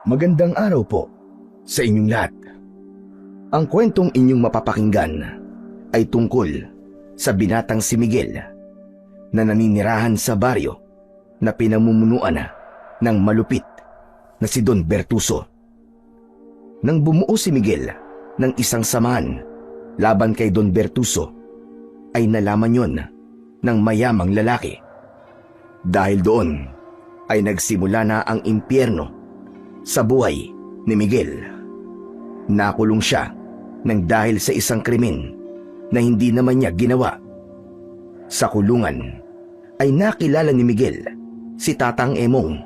Magandang araw po sa inyong lahat. Ang kwentong inyong mapapakinggan ay tungkol sa binatang si Miguel na naninirahan sa baryo na pinamumunuan ng malupit na si Don Bertuso. Nang bumuo si Miguel ng isang samahan laban kay Don Bertuso, ay nalaman yon ng mayamang lalaki. Dahil doon ay nagsimula na ang impyerno sa buhay ni Miguel. Nakulong siya nang dahil sa isang krimen na hindi naman niya ginawa. Sa kulungan ay nakilala ni Miguel si Tatang Emong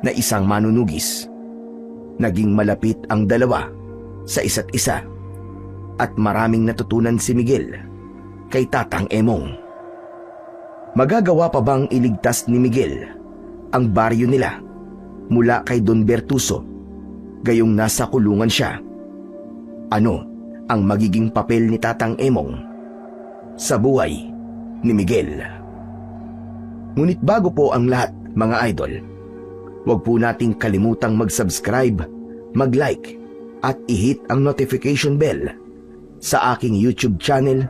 na isang manunugis. Naging malapit ang dalawa sa isa't isa at maraming natutunan si Miguel kay Tatang Emong. Magagawa pa bang iligtas ni Miguel ang baryo nila mula kay Don Bertuso gayong nasa kulungan siya? Ano ang magiging papel ni Tatang Emong sa buhay ni Miguel? Ngunit bago po ang lahat, mga idol, huwag po nating kalimutang mag-subscribe, mag-like at i-hit ang notification bell sa aking YouTube channel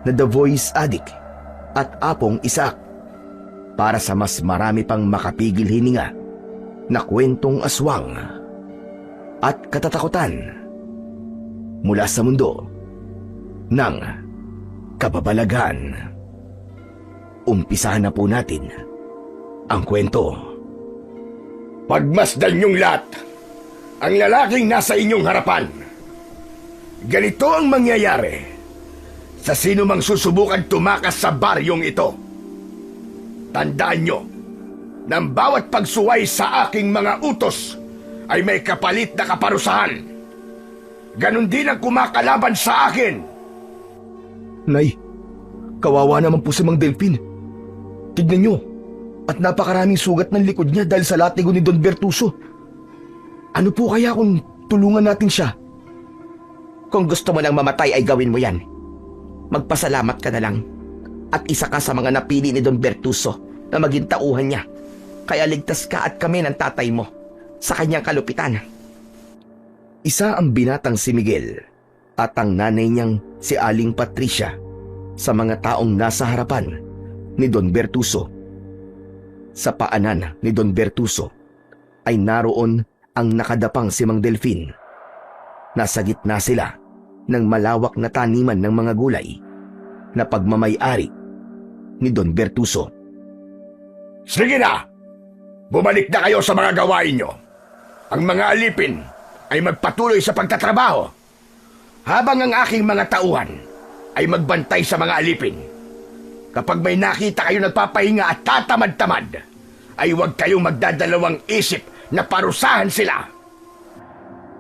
na The Voice Addict at Apong Isak para sa mas marami pang makapigil hininga na kwentong aswang at katatakutan mula sa mundo ng kababalaghan. Umpisahan na po natin ang kwento. Pagmasdan niyong lahat ang lalaking nasa inyong harapan. Ganito ang mangyayari sa sino mang susubukan tumakas sa baryong ito. Tandaan niyo, ng bawat pagsuway sa aking mga utos ay may kapalit na kaparusahan. Ganon din ang kumakalaban sa akin. Nay, kawawa naman po si Mang Delphin. Tignan niyo, at napakaraming sugat ng likod niya dahil sa latigo ni Don Bertuso. Ano po kaya kung tulungan natin siya? Kung gusto mo nang mamatay ay gawin mo yan. Magpasalamat ka na lang. At isa ka sa mga napili ni Don Bertuso na maging tauhan niya. Kaya ligtas ka at kami ng tatay mo sa kanyang kalupitan. Isa ang binatang si Miguel at ang nanay niyang si Aling Patricia sa mga taong nasa harapan ni Don Bertuso. Sa paanan ni Don Bertuso ay naroon ang nakadapang si Mang Delphin. Nasa gitna sila ng malawak na taniman ng mga gulay na pagmamay-ari ni Don Bertuso. Sige na! Bumalik na kayo sa mga gawain nyo. Ang mga alipin ay magpatuloy sa pagtatrabaho, habang ang aking mga tauhan ay magbantay sa mga alipin. Kapag may nakita kayo nagpapahinga at tatamad-tamad, ay huwag kayong magdadalawang isip na parusahan sila.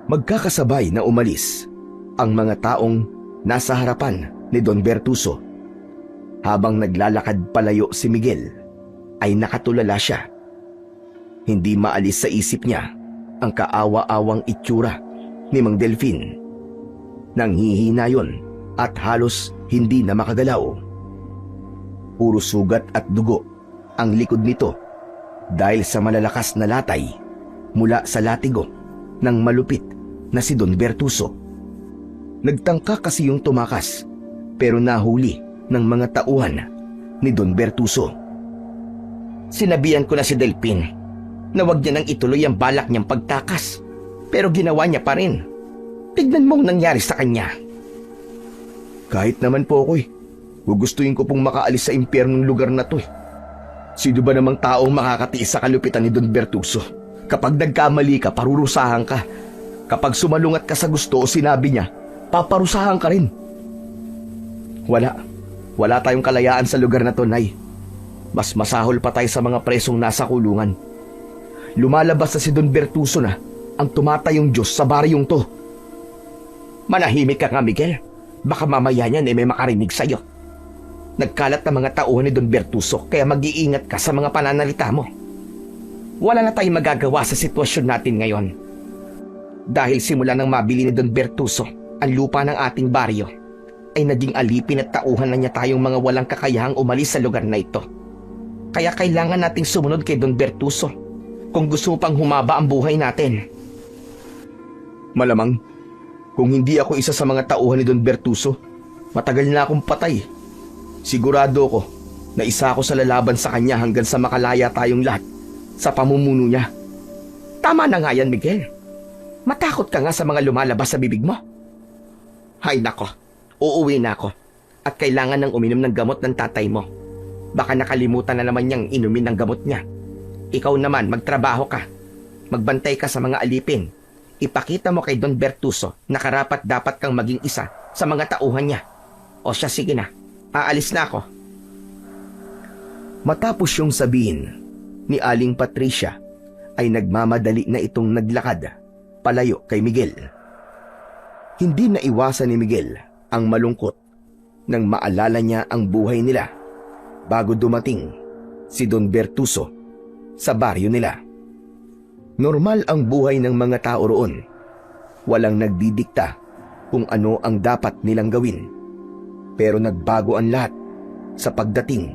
Magkakasabay na umalis ang mga taong nasa harapan ni Don Bertuso. Habang naglalakad palayo si Miguel, ay nakatulala siya. Hindi maalis sa isip niya ang kaawa-awang itsura ni Mang Delphin. Nanghihina yon at halos hindi na makagalaw. Puro sugat at dugo ang likod nito dahil sa malalakas na latay mula sa latigo ng malupit na si Don Bertuso. Nagtangka kasi yung tumakas pero nahuli ng mga tauhan ni Don Bertuso. Sinabihan ko na si Delphin na huwag niya nang ituloy ang balak niyang pagtakas. Pero ginawa niya pa rin. Tignan mo ang nangyari sa kanya. Kahit naman po ako gugustuhin ko pong makaalis sa impyernong lugar na to. Sino ba namang taong makakatiis sa kalupitan ni Don Bertuso? Kapag nagkamali ka, parurusahan ka. Kapag sumalungat ka sa gusto o sinabi niya, paparusahan ka rin. Wala tayong kalayaan sa lugar na to, Nay. Mas masahol pa tayo sa mga presong nasa kulungan. Lumalabas na si Don Bertuso na ang tumatayong Diyos sa baryong to. Manahimik ka nga, Miguel. Baka mamaya niyan may makarinig sa'yo. Nagkalat na mga tauhan ni Don Bertuso, kaya mag-iingat ka sa mga pananalita mo. Wala na tayong magagawa sa sitwasyon natin ngayon. Dahil simula nang mabili ni Don Bertuso ang lupa ng ating baryo, ay naging alipin at tauhan na niya tayong mga walang kakayahang umalis sa lugar na ito. Kaya kailangan nating sumunod kay Don Bertuso kung gusto mo pang humaba ang buhay natin. Malamang, kung hindi ako isa sa mga tauhan ni Don Bertuso, matagal na akong patay. Sigurado ko na isa ako sa lalaban sa kanya hanggang sa makalaya tayong lahat sa pamumuno niya. Tama na nga yan, Miguel. Matakot ka nga sa mga lumalabas sa bibig mo. Hay nako, uuwi na ako at kailangan nang uminom ng gamot ng tatay mo. Baka nakalimutan na naman niyang inumin ng gamot niya. Ikaw naman, magtrabaho ka. Magbantay ka sa mga alipin. Ipakita mo kay Don Bertuso na karapat dapat kang maging isa sa mga tauhan niya. O siya, sige na. Aalis na ako. Matapos yung sabihin ni Aling Patricia, ay nagmamadali na itong naglakad palayo kay Miguel. Hindi na iwasan ni Miguel ang malungkot nang maalala niya ang buhay nila bago dumating si Don Bertuso sa baryo nila. Normal ang buhay ng mga tao roon. Walang nagdidikta kung ano ang dapat nilang gawin. Pero nagbago ang lahat sa pagdating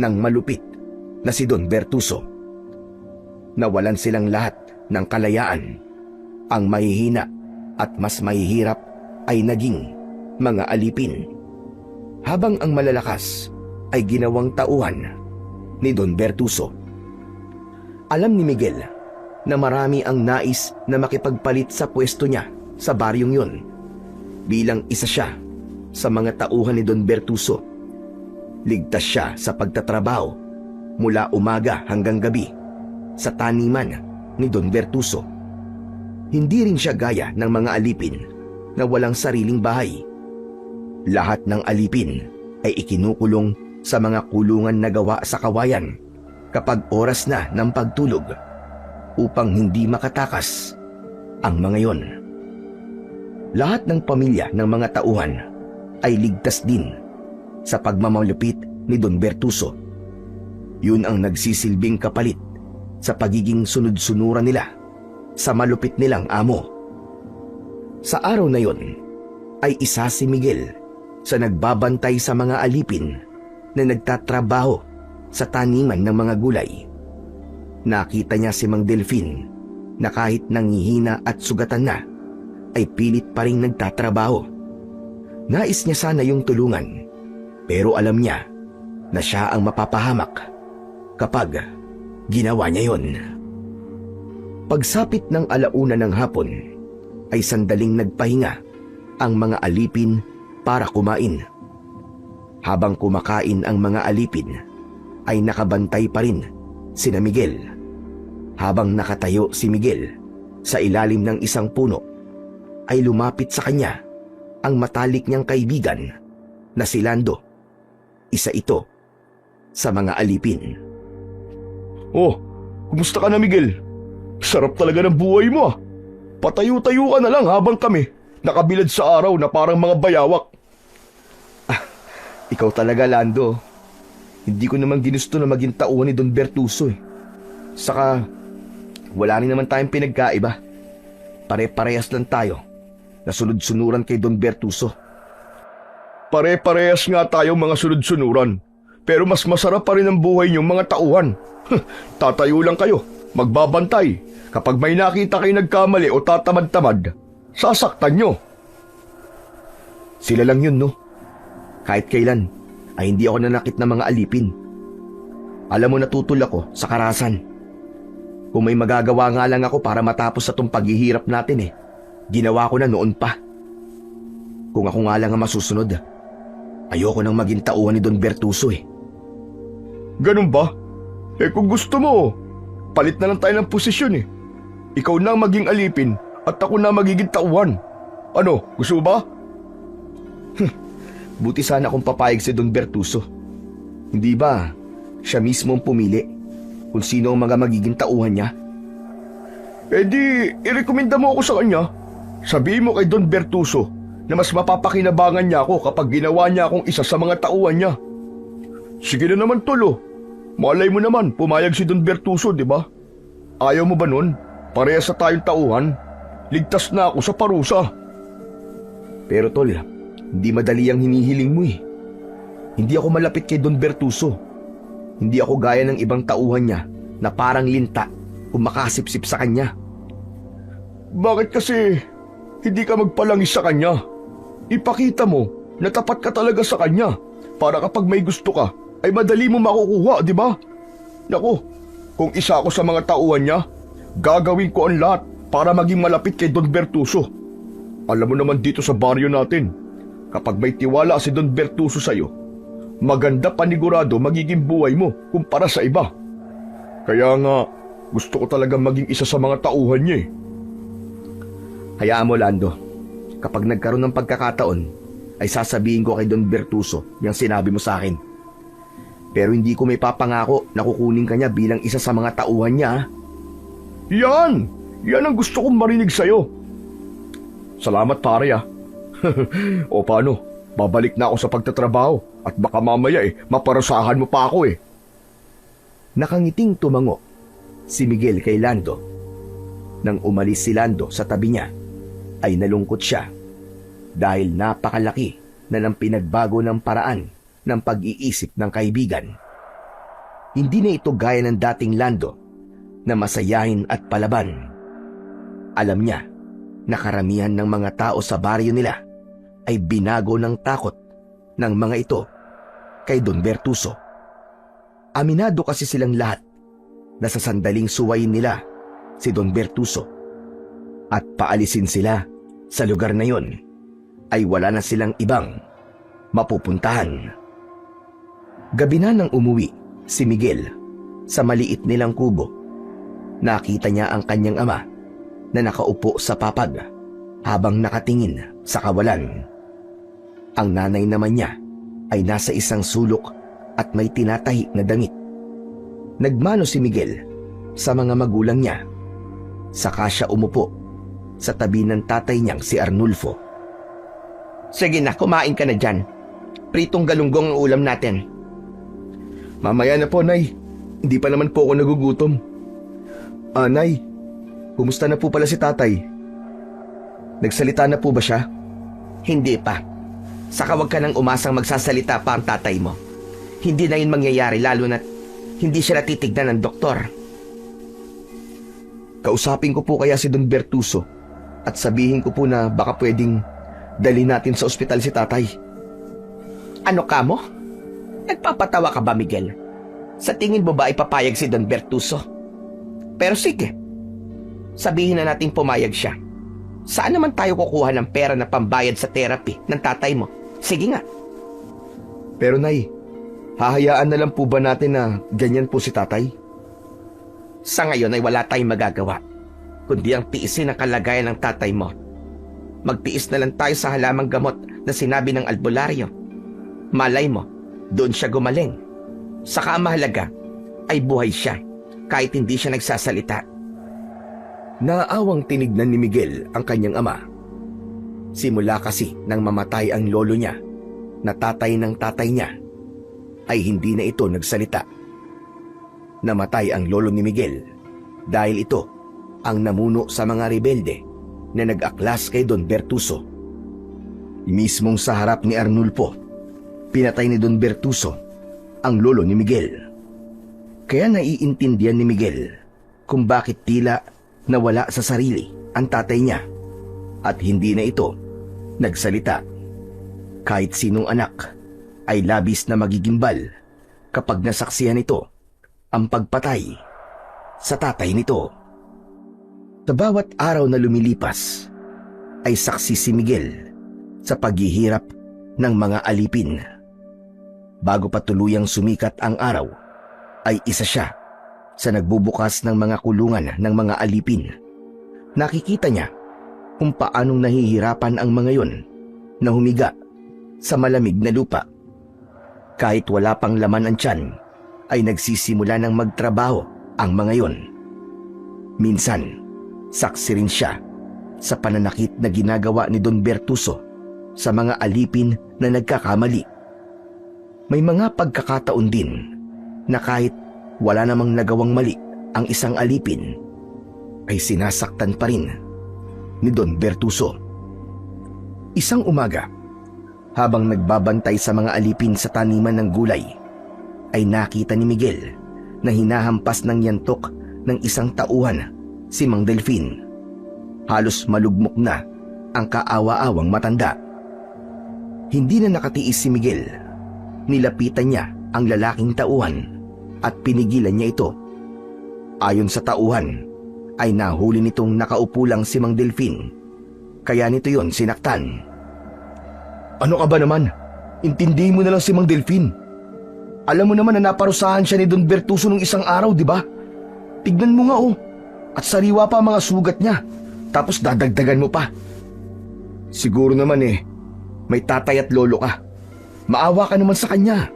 ng malupit na si Don Bertuso. Nawalan silang lahat ng kalayaan. Ang mahihina at mas mahihirap ay naging mga alipin. Habang ang malalakas ay ginawang tauhan ni Don Bertuso. Alam ni Miguel na marami ang nais na makipagpalit sa pwesto niya sa baryong yun. Bilang isa siya sa mga tauhan ni Don Bertuso, ligtas siya sa pagtatrabaho mula umaga hanggang gabi sa taniman ni Don Bertuso. Hindi rin siya gaya ng mga alipin na walang sariling bahay. Lahat ng alipin ay ikinukulong sa mga kulungan na gawa sa kawayan kapag oras na ng pagtulog upang hindi makatakas ang mga yon. Lahat ng pamilya ng mga tauhan ay ligtas din sa pagmamalupit ni Don Bertuso. Yun ang nagsisilbing kapalit sa pagiging sunod-sunuran nila sa malupit nilang amo. Sa araw na yon ay isa si Miguel sa nagbabantay sa mga alipin na nagtatrabaho sa taniman ng mga gulay. Nakita niya si Mang Delfin na kahit nangihina at sugatan na, ay pilit pa rin nagtatrabaho. Nais niya sana yung tulungan, pero alam niya na siya ang mapapahamak kapag ginawa niya yon. Pagsapit ng alauna ng hapon, ay sandaling nagpahinga ang mga alipin para kumain. Habang kumakain ang mga alipin, ay nakabantay pa rin sina Miguel. Habang nakatayo si Miguel sa ilalim ng isang puno, ay lumapit sa kanya ang matalik niyang kaibigan na si Lando. Isa ito sa mga alipin. Oh, kumusta ka na, Miguel? Sarap talaga ng buhay mo ah. Patayo-tayo ka na lang habang kami nakabilad sa araw na parang mga bayawak. Ikaw talaga, Lando. Hindi ko naman ginusto na maging tauhan ni Don Bertuso eh. Saka, wala rin naman tayong pinagkaiba. Pare-parehas lang tayo na sunod-sunuran kay Don Bertuso. Pare-parehas nga tayong mga sunod-sunuran. Pero mas masarap pa rin ang buhay niyong mga tauhan. Tatayo lang kayo, magbabantay. Kapag may nakita kayo nagkamali o tatamad-tamad, sasaktan nyo. Sila lang yun, no? Kahit kailan, ay hindi ako nanakit ng mga alipin. Alam mo, natutol ako sa karahasan. Kung may magagawa nga lang ako para matapos sa itong paghihirap natin ginawa ko na noon pa. Kung ako nga lang ang masusunod, ayoko nang maging tauhan ni Don Bertuso Ganun ba? Kung gusto mo, palit na lang tayo ng posisyon Ikaw na ang maging alipin at ako na magiging tauhan. Ano, gusto mo ba? Buti sana kung papayag si Don Bertuso. Hindi ba, siya mismo ang pumili kung sino ang mga magiging tauhan niya? Di, irekomenda mo ako sa kanya. Sabihin mo kay Don Bertuso na mas mapapakinabangan niya ako kapag ginawa niya akong isa sa mga tauhan niya. Sige na naman, Tolo. Malay mo naman, pumayag si Don Bertuso, di ba? Ayaw mo ba nun? Parehas sa tayong tauhan. Ligtas na ako sa parusa. Pero Tol, hindi madali ang hinihiling mo Hindi ako malapit kay Don Bertuso. Hindi ako gaya ng ibang tauhan niya na parang linta kung makasipsip sa kanya. Bakit kasi hindi ka magpalangis sa kanya. Ipakita mo na tapat ka talaga sa kanya para kapag may gusto ka, ay madali mo makukuha, di ba? Naku, kung isa ako sa mga tauhan niya, gagawin ko ang lahat para maging malapit kay Don Bertuso. Alam mo naman dito sa baryo natin, kapag may tiwala si Don Bertuso sa'yo, maganda panigurado magiging buhay mo kumpara sa iba. Kaya nga, gusto ko talaga maging isa sa mga tauhan niya eh. Hayaan mo, Lando. Kapag nagkaroon ng pagkakataon, ay sasabihin ko kay Don Bertuso yung sinabi mo sa akin. Pero hindi ko may papangako na kukunin ka niya bilang isa sa mga tauhan niya. Yan! Yan ang gusto kong marinig sa'yo. Salamat pare ah. O paano? Babalik na ako sa pagtatrabaho at baka mamaya maparusahan mo pa ako eh. Nakangiting tumango si Miguel kay Lando. Nang umalis si Lando sa tabi niya, ay nalungkot siya dahil napakalaki na ng pinagbago ng paraan ng pag-iisip ng kaibigan. Hindi na ito gaya ng dating Lando na masayahin at palaban. Alam niya na karamihan ng mga tao sa baryo nila ay binago ng takot ng mga ito kay Don Bertuso. Aminado kasi silang lahat na sa sandaling suwayin nila si Don Bertuso at paalisin sila sa lugar na yon, ay wala na silang ibang mapupuntahan. Gabi na nang umuwi si Miguel sa maliit nilang kubo, nakita niya ang kanyang ama na nakaupo sa papag habang nakatingin sa kawalan. Ang nanay naman niya ay nasa isang sulok at may tinatahi na damit. Nagmano si Miguel sa mga magulang niya. Saka siya umupo sa tabi ng tatay niyang si Arnulfo. Sige na, kumain ka na dyan. Pritong galunggong ang ulam natin. Mamaya na po, Nay. Hindi pa naman po ako nagugutom. Nay, kumusta na po pala si tatay? Nagsalita na po ba siya? Hindi pa. Saka wag ka nang umasang magsasalita pa ang tatay mo. Hindi na yun mangyayari lalo na't hindi siya natitignan ng doktor. Kausapin ko po kaya si Don Bertuso at sabihin ko po na baka pwedeng dali natin sa ospital si tatay. Ano ka mo? Nagpapatawa ka ba, Miguel? Sa tingin mo ba ipapayag si Don Bertuso? Pero sige, sabihin na natin pumayag siya. Saan naman tayo kukuha ng pera na pambayad sa therapy ng tatay mo? Sige nga. Pero Nay, hahayaan na lang po ba natin na ganyan po si tatay? Sa ngayon ay wala tayong magagawa, kundi ang tiisin ang kalagayan ng tatay mo. Magtiis na lang tayo sa halamang gamot na sinabi ng albularyo. Malay mo, doon siya gumaling. Saka ang mahalaga ay buhay siya kahit hindi siya nagsasalita. Naaawang tinignan ni Miguel ang kanyang ama. Simula kasi nang mamatay ang lolo niya, na tatay ng tatay niya, ay hindi na ito nagsalita. Namatay ang lolo ni Miguel dahil ito ang namuno sa mga rebelde na nag-aklas kay Don Bertuso. Mismong sa harap ni Arnulfo, pinatay ni Don Bertuso ang lolo ni Miguel. Kaya naiintindihan ni Miguel kung bakit tila nawala sa sarili ang tatay niya at hindi na ito nagsalita. Kahit sinong anak ay labis na magigimbal kapag nasaksihan ito ang pagpatay sa tatay nito. Sa bawat araw na lumilipas ay saksi si Miguel sa paghihirap ng mga alipin. Bago pa tuluyang sumikat ang araw, ay isa siya sa nagbubukas ng mga kulungan ng mga alipin. Nakikita niya kung paanong nahihirapan ang mga yon na humiga sa malamig na lupa. Kahit wala pang laman ang tiyan, ay nagsisimula ng magtrabaho ang mga yon. Minsan, saksi rin siya sa pananakit na ginagawa ni Don Bertuso sa mga alipin na nagkakamali. May mga pagkakataon din na kahit wala namang nagawang mali ang isang alipin, ay sinasaktan pa rin ni Don Bertuso. Isang umaga, habang nagbabantay sa mga alipin sa taniman ng gulay, ay nakita ni Miguel na hinahampas ng yantok ng isang tauhan si Mang Delfin. Halos malugmok na ang kaawa-awang matanda. Hindi na nakatiis si Miguel. Nilapitan niya ang lalaking tauhan at pinigilan niya ito. Ayon sa tauhan, ay nahuli nitong nakaupo lang si Mang Delfin. Kaya nito yon sinaktan. Ano ka ba naman? Intindihin mo na lang si Mang Delfin. Alam mo naman na naparusahan siya ni Don Bertuso nung isang araw, di ba? Tignan mo nga oh. At sariwa pa ang mga sugat niya. Tapos dadagdagan mo pa. Siguro naman may tatay at lolo ka. Maawa ka naman sa kanya.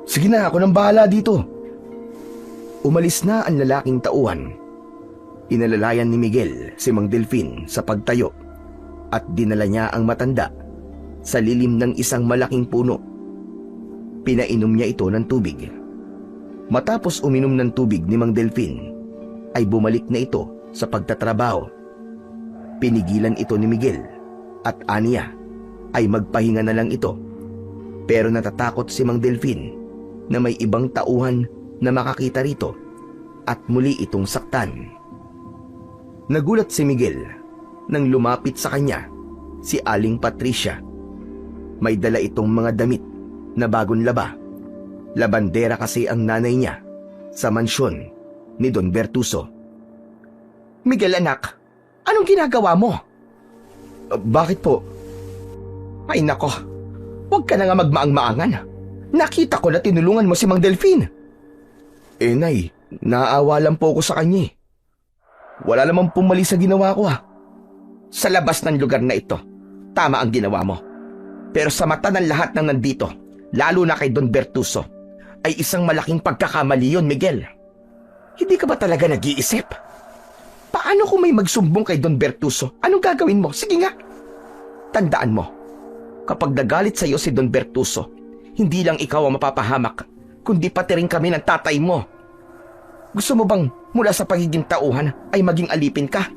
Sige na, ako nang bahala dito. Umalis na ang lalaking tauhan. Inalalayan ni Miguel si Mang Delfin sa pagtayo at dinala niya ang matanda sa lilim ng isang malaking puno. Pinainom niya ito ng tubig. Matapos uminom ng tubig ni Mang Delfin, ay bumalik na ito sa pagtatrabaho. Pinigilan ito ni Miguel at aniya ay magpahinga na lang ito. Pero natatakot si Mang Delfin na may ibang tauhan na makakita rito at muli itong saktan. Nagulat si Miguel nang lumapit sa kanya si Aling Patricia. May dala itong mga damit na bagong laba. Labandera kasi ang nanay niya sa mansyon ni Don Bertuso. Miguel anak, anong ginagawa mo? Bakit po? Ay nako, huwag ka na nga magmaang-maangan. Nakita ko na tinulungan mo si Mang Delfin. Nay, naawa lang po ako sa kanya. Wala namang pumali sa ginawa ko Sa labas ng lugar na ito, tama ang ginawa mo. Pero sa mata ng lahat ng nandito, lalo na kay Don Bertuso, ay isang malaking pagkakamali yun, Miguel. Hindi ka ba talaga nag-iisip? Paano kung may magsumbong kay Don Bertuso? Anong gagawin mo? Sige nga. Tandaan mo, kapag nagalit sa iyo si Don Bertuso, hindi lang ikaw ang mapapahamak, kundi pati rin kami ng tatay mo. Gusto mo bang mula sa pagiging tauhan ay maging alipin ka?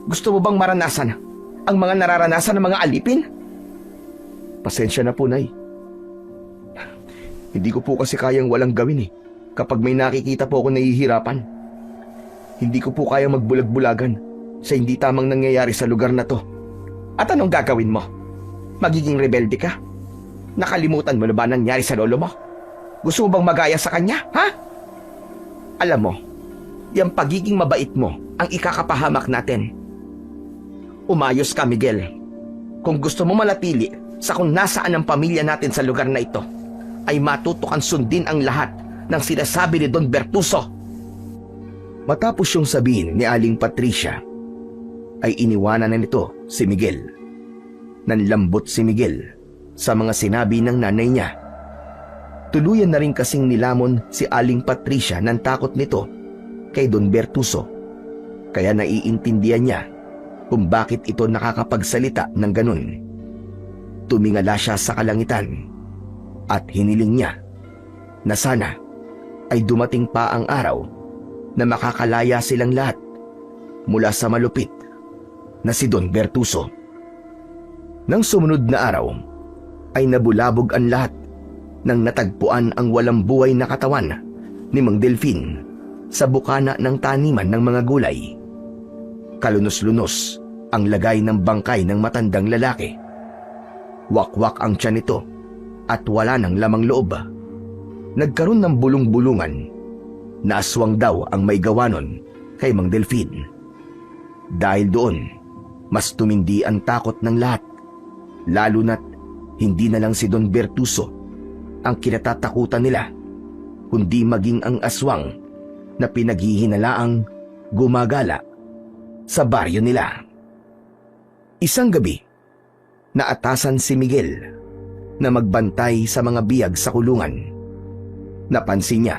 Gusto mo bang maranasan ang mga nararanasan ng mga alipin? Pasensya na po, Nay. Hindi ko po kasi kayang walang gawin kapag may nakikita po ako nahihirapan. Hindi ko po kayang magbulag-bulagan sa hindi tamang nangyayari sa lugar na to. At anong gagawin mo? Magiging rebelde ka? Nakalimutan mo na ba nangyari sa lolo mo? Gusto mo bang magaya sa kanya, ha? Alam mo, yung pagiging mabait mo ang ikakapahamak natin. Umayos ka, Miguel. Kung gusto mo manatili sa kung nasaan ang pamilya natin sa lugar na ito, ay matutukan sundin ang lahat ng sinasabi ni Don Bertuso. Matapos yung sabihin ni Aling Patricia, ay iniwanan na nito si Miguel. Nanlambot si Miguel sa mga sinabi ng nanay niya. Tuluyan na rin kasing nilamon si Aling Patricia ng takot nito kay Don Bertuso. Kaya naiintindihan niya kung bakit ito nakakapagsalita ng ganun. Tumingala siya sa kalangitan at hiniling niya na sana ay dumating pa ang araw na makakalaya silang lahat mula sa malupit na si Don Bertuso. Nang sumunod na araw ay nabulabog ang lahat nang natagpuan ang walang buhay na katawan ni Mang Delfin sa bukana ng taniman ng mga gulay. Kalunos-lunos ang lagay ng bangkay ng matandang lalaki. Wakwak ang tiyan nito at wala ng lamang loob. Nagkaroon ng bulong-bulungan na aswang daw ang may gawa nun kay Mang Delfin. Dahil doon, mas tumindi ang takot ng lahat, lalo na't hindi na lang si Don Bertuso ang kinatatakutan nila, kundi maging ang aswang na pinaghihinalaang gumagala sa baryo nila. Isang gabi, naatasan si Miguel na magbantay sa mga biyag sa kulungan. Napansin niya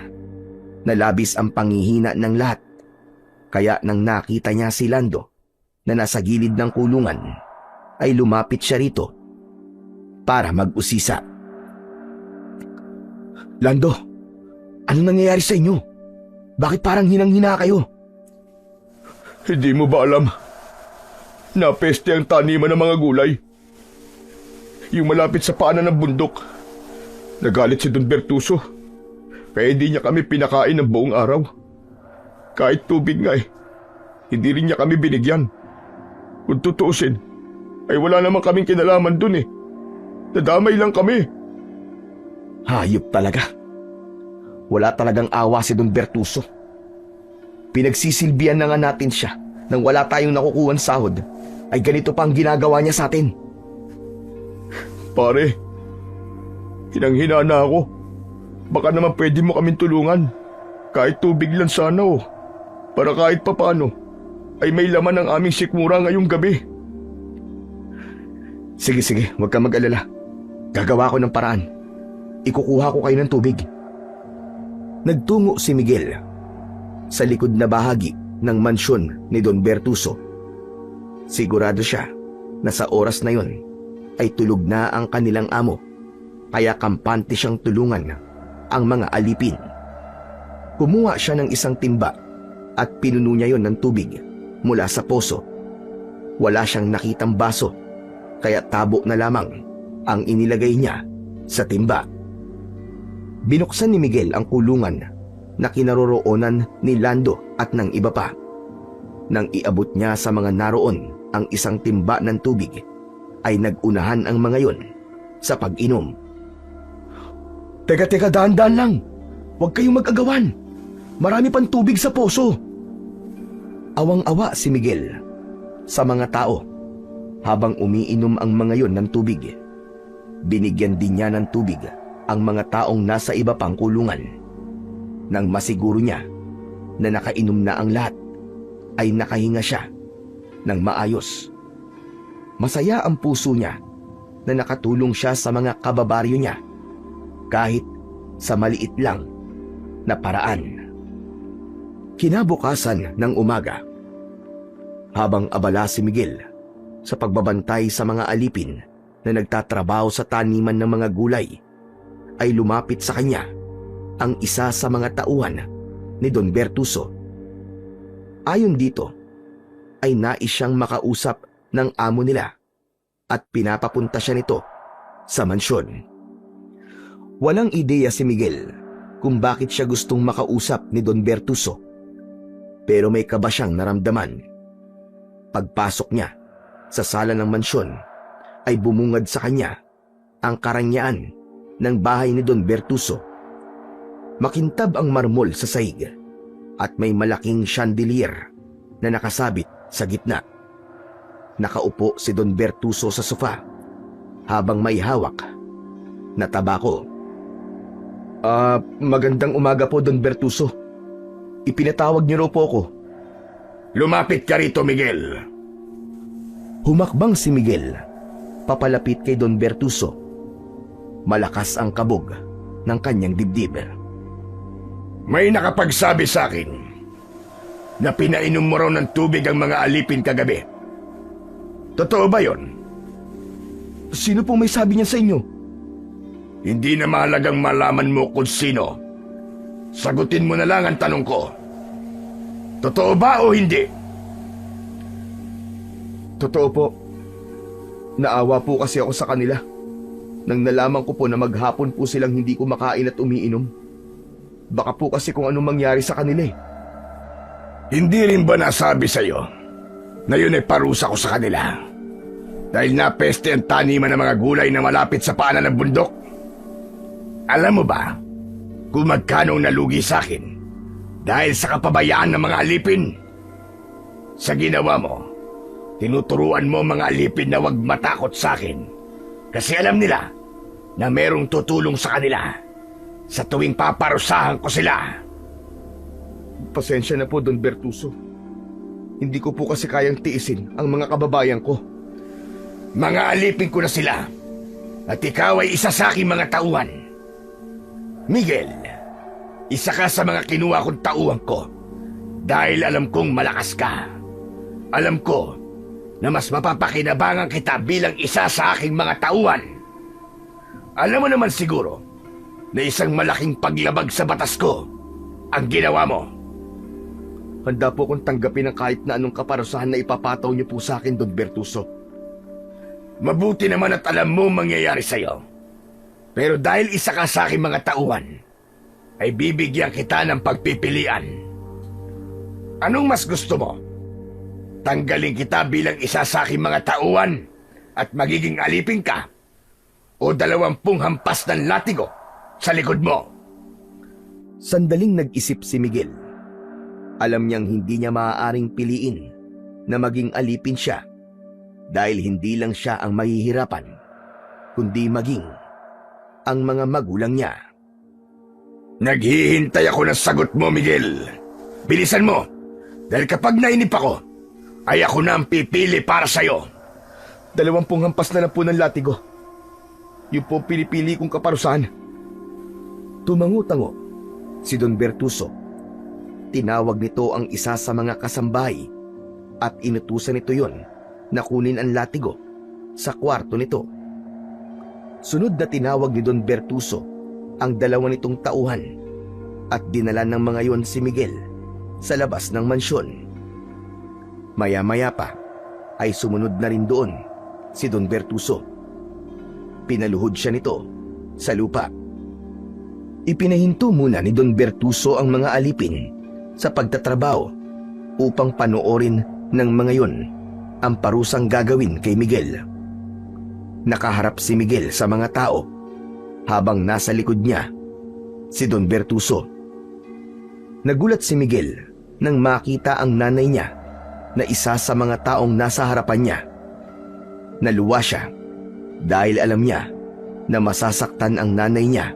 na labis ang panghihina ng lahat, kaya nang nakita niya si Lando na nasa gilid ng kulungan, ay lumapit siya rito para mag-usisa. Lando, anong nangyayari sa inyo? Bakit parang hinang-hina kayo? Hindi mo ba alam? Napeste ang taniman ng mga gulay. Yung malapit sa paanan ng bundok. Nagalit si Don Bertuso. Kaya hindi niya kami pinakain ng buong araw. Kahit tubig nga hindi rin niya kami binigyan. Kung tutuusin, ay wala naman kaming kinalaman dun eh. Nadamay lang kami. Hayop talaga. Wala talagang awa si Don Bertuso. Pinagsisilbihan na nga natin siya nang wala tayong nakukuhan sahod, ay ganito pa ang ginagawa niya sa atin. Pare, hinang-hina na ako. Baka naman pwede mo kaming tulungan. Kahit tubig lang sana oh. Para kahit papano, ay may laman ang aming sikmura ngayong gabi. Sige, huwag kang mag-alala. Gagawa ko ng paraan. Ikukuha ko kayo ng tubig. Nagtungo si Miguel sa likod na bahagi ng mansyon ni Don Bertuso. Sigurado siya na sa oras na yon ay tulog na ang kanilang amo, kaya kampante siyang tulungan ang mga alipin. Kumuha siya ng isang timba at pinuno niya yon ng tubig mula sa poso. Wala siyang nakitang baso, kaya tabo na lamang ang inilagay niya sa timba. Binuksan ni Miguel ang kulungan na kinaroroonan ni Lando at ng iba pa. Nang iabot niya sa mga naroon ang isang timba ng tubig, ay nagunahan ang mga yon sa pag-inom. Teka, dahan-dahan lang. Huwag kayong mag-agawan. Marami pang tubig sa poso. Awang-awa si Miguel sa mga tao habang umiinom ang mga yon ng tubig. Binigyan din niya ng tubig ang mga taong nasa iba pang kulungan. Nang masiguro niya na nakainom na ang lahat, ay nakahinga siya ng maayos. Masaya ang puso niya na nakatulong siya sa mga kababaryo niya kahit sa maliit lang na paraan. Kinabukasan ng umaga, habang abala si Miguel sa pagbabantay sa mga alipin na nagtatrabaho sa taniman ng mga gulay, ay lumapit sa kanya ang isa sa mga tauhan ni Don Bertuso. Ayon dito, ay nais siyang makausap ng amo nila at pinapapunta siya nito sa mansyon. Walang ideya si Miguel kung bakit siya gustong makausap ni Don Bertuso, pero may kaba siyang naramdaman. Pagpasok niya sa sala ng mansyon, ay bumungad sa kanya ang karangyaan ng bahay ni Don Bertuso. Makintab ang marmol sa sahig at may malaking chandelier na nakasabit sa gitna. Nakaupo si Don Bertuso sa sofa habang may hawak na tabako. Magandang umaga po, Don Bertuso. Ipinatawag niyo raw po ako. Lumapit ka rito, Miguel. Humakbang si Miguel papalapit kay Don Bertuso. Malakas ang kabog ng kanyang dibdib. May nakapagsabi sa akin na pinainom mo raw ng tubig ang mga alipin kagabi. Totoo ba yon? Sino po may sabi niya sa inyo? Hindi na mahalagang malaman mo kung sino. Sagutin mo na lang ang tanong ko. Totoo ba o hindi? Totoo po. Naawa po kasi ako sa kanila nang nalaman ko po na maghapon po silang hindi kumakain at umiinom. Baka po kasi kung anong mangyari sa kanila eh. Hindi rin ba nasabi sa'yo na yun ay parusa ko sa kanila? Dahil napeste ang taniman ng mga gulay na malapit sa paanan ng bundok? Alam mo ba kung magkano ang nalugi sa akin dahil sa kapabayaan ng mga alipin? Sa ginawa mo, tinuturuan mo mga alipin na huwag matakot sa akin kasi alam nila na merong tutulong sa kanila sa tuwing paparusahan ko sila. Pasensya na po, Don Bertuso. Hindi ko po kasi kayang tiisin ang mga kababayan ko. Mga alipin ko na sila at ikaw ay isa sa aking mga tauhan. Miguel, isa ka sa mga kinuha kong tauhan ko dahil alam kong malakas ka. Alam ko na mas mapapakinabangan kita bilang isa sa aking mga tauhan. Alam mo naman siguro na isang malaking paglabag sa batas ko ang ginawa mo. Handa po akong tanggapin ang kahit na anong kaparusahan na ipapataw niyo po sa akin, Don Bertuso. Mabuti naman at alam mo mangyayari sa'yo. Pero dahil isa ka sa aking mga tauhan, ay bibigyan kita ng pagpipilian. Anong mas gusto mo? Tanggalin kita bilang isa sa aking mga tauhan at magiging alipin ka o 20 hampas ng latigo sa likod mo. Sandaling nag-isip si Miguel. Alam niyang hindi niya maaaring piliin na maging alipin siya dahil hindi lang siya ang mahihirapan, kundi maging ang mga magulang niya. Naghihintay ako ng sagot mo, Miguel. Bilisan mo, dahil kapag nainip ako, ay ako na ang pipili para sa'yo. 20 hampas na lang po ng latigo. Yun po pinipili kong kaparusahan. Tumango-tango si Don Bertuso. Tinawag nito ang isa sa mga kasambahay at inutusan nito yon na kunin ang latigo sa kwarto nito. Sunod na tinawag ni Don Bertuso ang 2 nitong tauhan at dinala ng mga yon si Miguel sa labas ng mansyon. Maya-maya pa ay sumunod na rin doon si Don Bertuso. Pinaluhod siya nito sa lupa. Ipinahinto muna ni Don Bertuso ang mga alipin sa pagtatrabaho upang panoorin ng mga yon ang parusang gagawin kay Miguel. Nakaharap si Miguel sa mga tao habang nasa likod niya si Don Bertuso. Nagulat si Miguel nang makita ang nanay niya na isa sa mga taong nasa harapan niya. Naluwa siya dahil alam niya na masasaktan ang nanay niya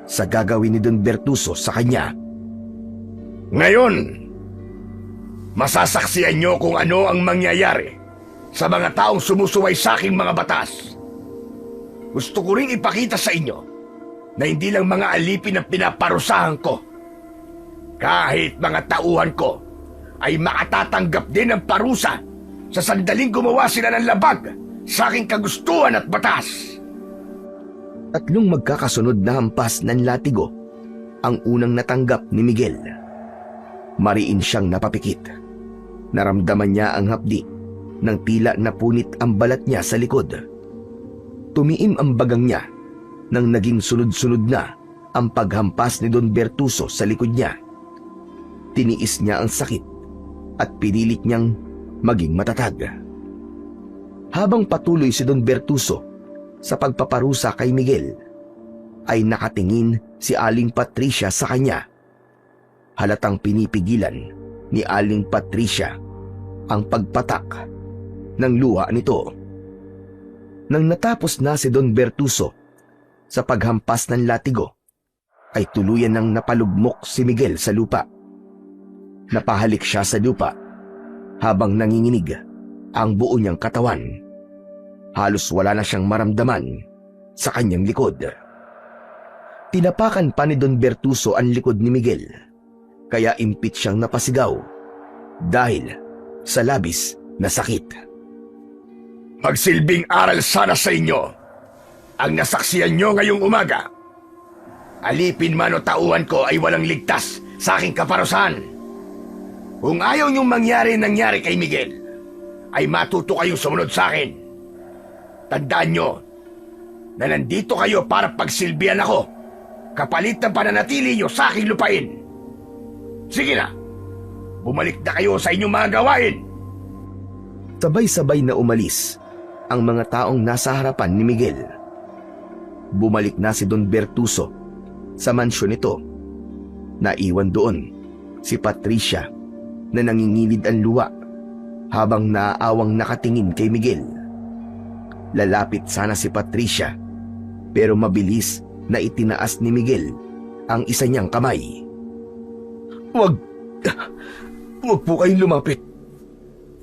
sa gagawin ni Don Bertuso sa kanya. Ngayon, masasaksiyan niyo kung ano ang mangyayari sa mga taong sumusuway sa aking mga batas. Gusto ko ring ipakita sa inyo na hindi lang mga alipin ang pinaparusahan ko. Kahit mga tauhan ko ay makatatanggap din ng parusa sa sandaling gumawa sila ng labag sa aking kagustuhan at batas. 3 magkakasunod na hampas ng latigo ang unang natanggap ni Miguel. Mariin siyang napapikit. Naramdaman niya ang hapdi ng tila napunit ang balat niya sa likod. Tumiim ang bagang niya nang naging sunod-sunod na ang paghampas ni Don Bertuso sa likod niya. Tiniis niya ang sakit at pinilit niyang maging matatag. Habang patuloy si Don Bertuso sa pagpaparusa kay Miguel, ay nakatingin si Aling Patricia sa kanya. Halatang pinipigilan ni Aling Patricia ang pagpatak ng luha nito. Nang natapos na si Don Bertuso sa paghampas ng latigo, ay tuluyan nang napalugmok si Miguel sa lupa. Napahalik siya sa lupa habang nanginginig ang buo niyang katawan. Halos wala na siyang maramdaman sa kanyang likod. Tinapakan pa ni Don Bertuso ang likod ni Miguel, kaya impit siyang napasigaw dahil sa labis na sakit. Magsilbing aral sana sa inyo ang nasaksiyan nyo ngayong umaga. Alipin man o tauhan ko ay walang ligtas sa aking kaparusahan. Kung ayaw nyong nangyari kay Miguel, ay matuto kayong sumunod sa akin. Tandaan nyo na nandito kayo para pagsilbihan ako kapalit ng pananatili nyo sa aking lupain. Sige na, bumalik na kayo sa inyong mga gawain. Sabay-sabay na umalis ang mga taong nasa harapan ni Miguel. Bumalik na si Don Bertuso sa mansyon nito. Naiwan doon si Patricia na nangingilid ang luha habang naaawang nakatingin kay Miguel. Lalapit sana si Patricia pero mabilis na itinaas ni Miguel ang isa niyang kamay. Wag po kayong lumapit.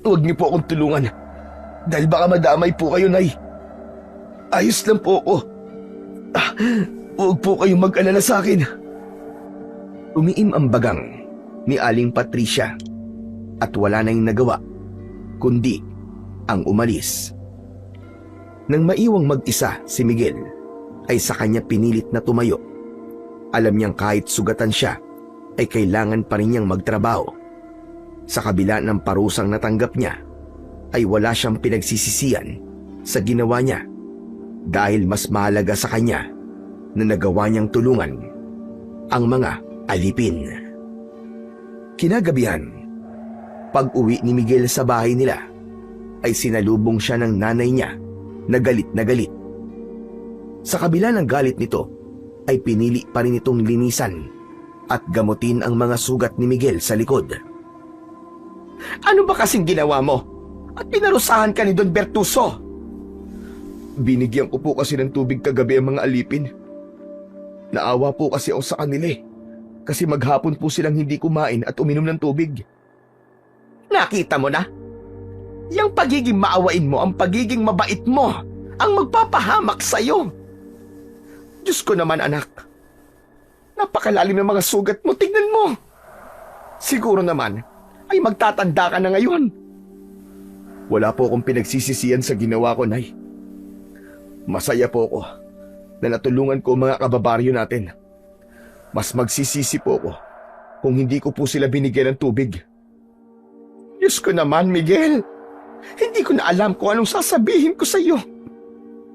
Huwag niyo po akong tulungan dahil baka madamay po kayo, Nay. Ayos lang po ako. Huwag po kayong mag-alala sa akin. Umiim ang bagang ni Aling Patricia at wala na yung nagawa kundi ang umalis. Nang maiwang mag-isa si Miguel, ay sa kanya pinilit na tumayo. Alam niyang kahit sugatan siya, ay kailangan pa rin niyang magtrabaho. Sa kabila ng parusang natanggap niya, ay wala siyang pinagsisisihan sa ginawa niya dahil mas mahalaga sa kanya na nagawa niyang tulungan ang mga alipin. Kinagabihan, pag-uwi ni Miguel sa bahay nila, ay sinalubong siya ng nanay niya na galit na galit. Sa kabila ng galit nito, ay pinili pa rin itong linisan at gamutin ang mga sugat ni Miguel sa likod. Ano ba kasing ginawa mo? At pinarusahan ka ni Don Bertuso? Binigyan ko po kasi ng tubig kagabi ang mga alipin. Naawa po kasi ako sa kanila kasi maghapon po silang hindi kumain at uminom ng tubig. Nakita mo na? Yang pagiging maawain mo, ang pagiging mabait mo, ang magpapahamak sa'yo. Diyos ko naman, anak. Napakalalim ng mga sugat mo, tingnan mo. Siguro naman, ay magtatanda ka na ngayon. Wala po akong pinagsisisihan sa ginawa ko, Nay. Masaya po ako na natulungan ko ang mga kababaryo natin. Mas magsisisi po ako kung hindi ko po sila binigyan ng tubig. Diyos ko naman, Miguel. Hindi ko na alam kung anong sasabihin ko sa iyo.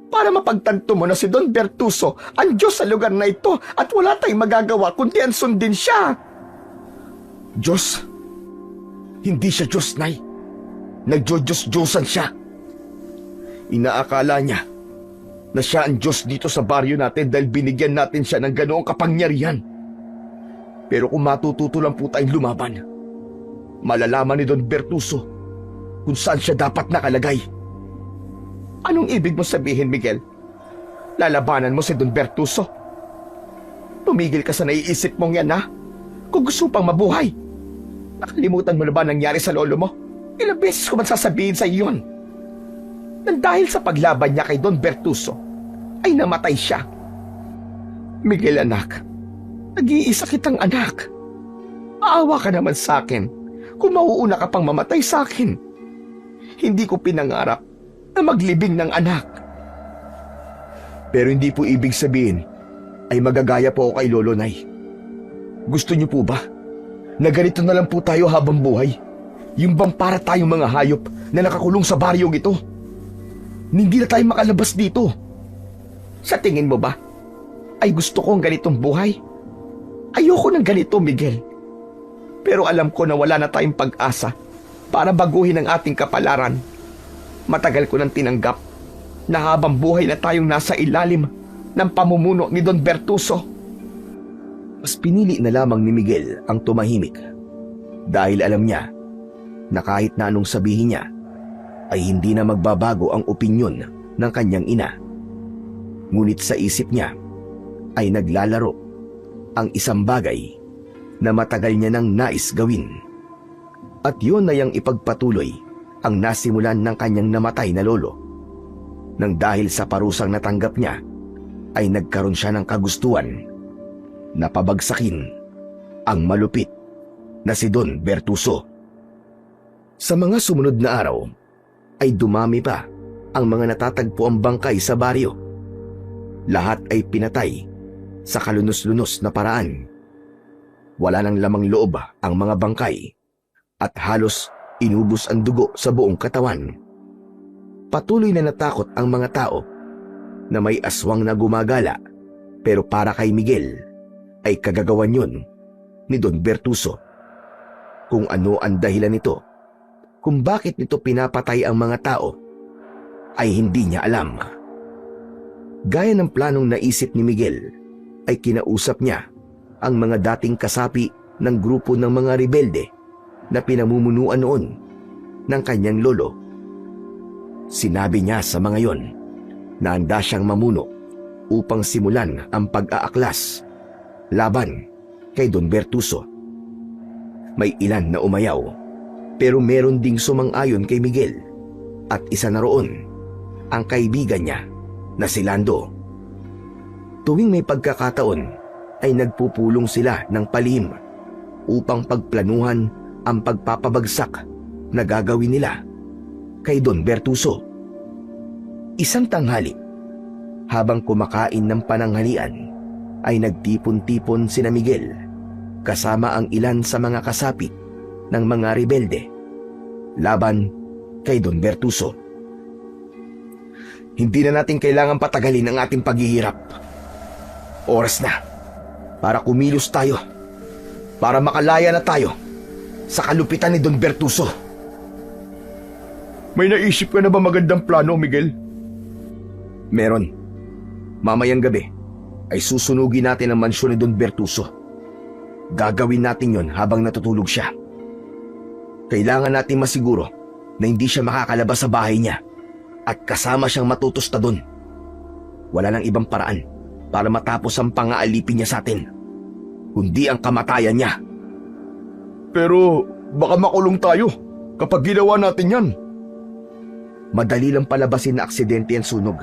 Para mapagtanto mo na si Don Bertuso ang Diyos sa lugar na ito at wala tayong magagawa kundi ang sundin siya. Diyos? Hindi siya Diyos, Nay. Nagdiyos-Diyosan siya. Inaakala niya na siya ang Diyos dito sa baryo natin dahil binigyan natin siya ng ganoong kapangyarihan. Pero kung matututo lang po tayong lumaban, malalaman ni Don Bertuso kung saan siya dapat nakalagay. Anong ibig mo sabihin, Miguel? Lalabanan mo si Don Bertuso? Tumigil ka sa naiisip mong yan, ha? Kung gusto pang mabuhay. Nakalimutan mo na ba nangyari sa lolo mo? Ilang beses ko man sasabihin sa iyo yun? Nang dahil sa paglaban niya kay Don Bertuso, ay namatay siya. Miguel, anak, nag-iisa kitang anak. Aawa ka naman sa akin kung mauuna ka pang mamatay sa akin. Hindi ko pinangarap na maglibing ng anak. Pero hindi po ibig sabihin ay magagaya po ako kay Lolo, Nay. Gusto niyo po ba na ganito na lang po tayo habang buhay? Yung bang para tayong mga hayop na nakakulong sa baryong ito? Hindi na tayo makalabas dito. Sa tingin mo ba, ay gusto ko ang ganitong buhay? Ayoko ng ganito, Miguel. Pero alam ko na wala na tayong pag-asa para baguhin ang ating kapalaran. Matagal ko nang tinanggap na habang buhay na tayong nasa ilalim ng pamumuno ni Don Bertuso. Mas pinili na lamang ni Miguel ang tumahimik dahil alam niya na kahit na anong sabihin niya ay hindi na magbabago ang opinyon ng kanyang ina. Ngunit sa isip niya ay naglalaro ang isang bagay na matagal niya nang nais gawin. At yun na yang ipagpatuloy ang nasimulan ng kanyang namatay na lolo. Nang dahil sa parusang natanggap niya ay nagkaroon siya ng kagustuhan na pabagsakin ang malupit na si Don Bertuso. Sa mga sumunod na araw ay dumami pa ang mga natatagpuang bangkay sa baryo. Lahat ay pinatay sa kalunos-lunos na paraan. Wala nang lamang loob ang mga bangkay at halos inubos ang dugo sa buong katawan. Patuloy na natakot ang mga tao na may aswang na gumagala, pero para kay Miguel ay kagagawan yun ni Don Bertuso. Kung ano ang dahilan nito, kung bakit nito pinapatay ang mga tao, ay hindi niya alam. Gaya ng planong naisip ni Miguel, ay kinausap niya ang mga dating kasapi ng grupo ng mga rebelde na pinamumunuan noon ng kanyang lolo. Sinabi niya sa mga yon na handa siyang mamuno upang simulan ang pag-aaklas laban kay Don Bertuso. May ilan na umayaw, pero meron ding sumang-ayon kay Miguel at isa na roon ang kaibigan niya na si Lando. Tuwing may pagkakataon ay nagpupulong sila ng palihim upang pagplanuhan ang pagpapabagsak na gagawin nila kay Don Bertuso. Isang tanghali, habang kumakain ng pananghalian, ay nagtipon-tipon sina Miguel kasama ang ilan sa mga kasapi ng mga rebelde laban kay Don Bertuso. Hindi na natin kailangan patagalin ang ating paghihirap. Oras na para kumilos tayo, para makalaya na tayo sa kalupitan ni Don Bertuso. May naisip ka na ba magandang plano, Miguel? Meron. Mamayang gabi ay susunugin natin ang mansyon ni Don Bertuso. Gagawin natin yon habang natutulog siya. Kailangan natin masiguro na hindi siya makakalabas sa bahay niya at kasama siyang matutusta doon. Wala nang ibang paraan para matapos ang pang-aalipin niya sa atin, kundi ang kamatayan niya. Pero baka makulong tayo kapag ginawa natin yan. Madali lang palabasin na aksidente ang sunog.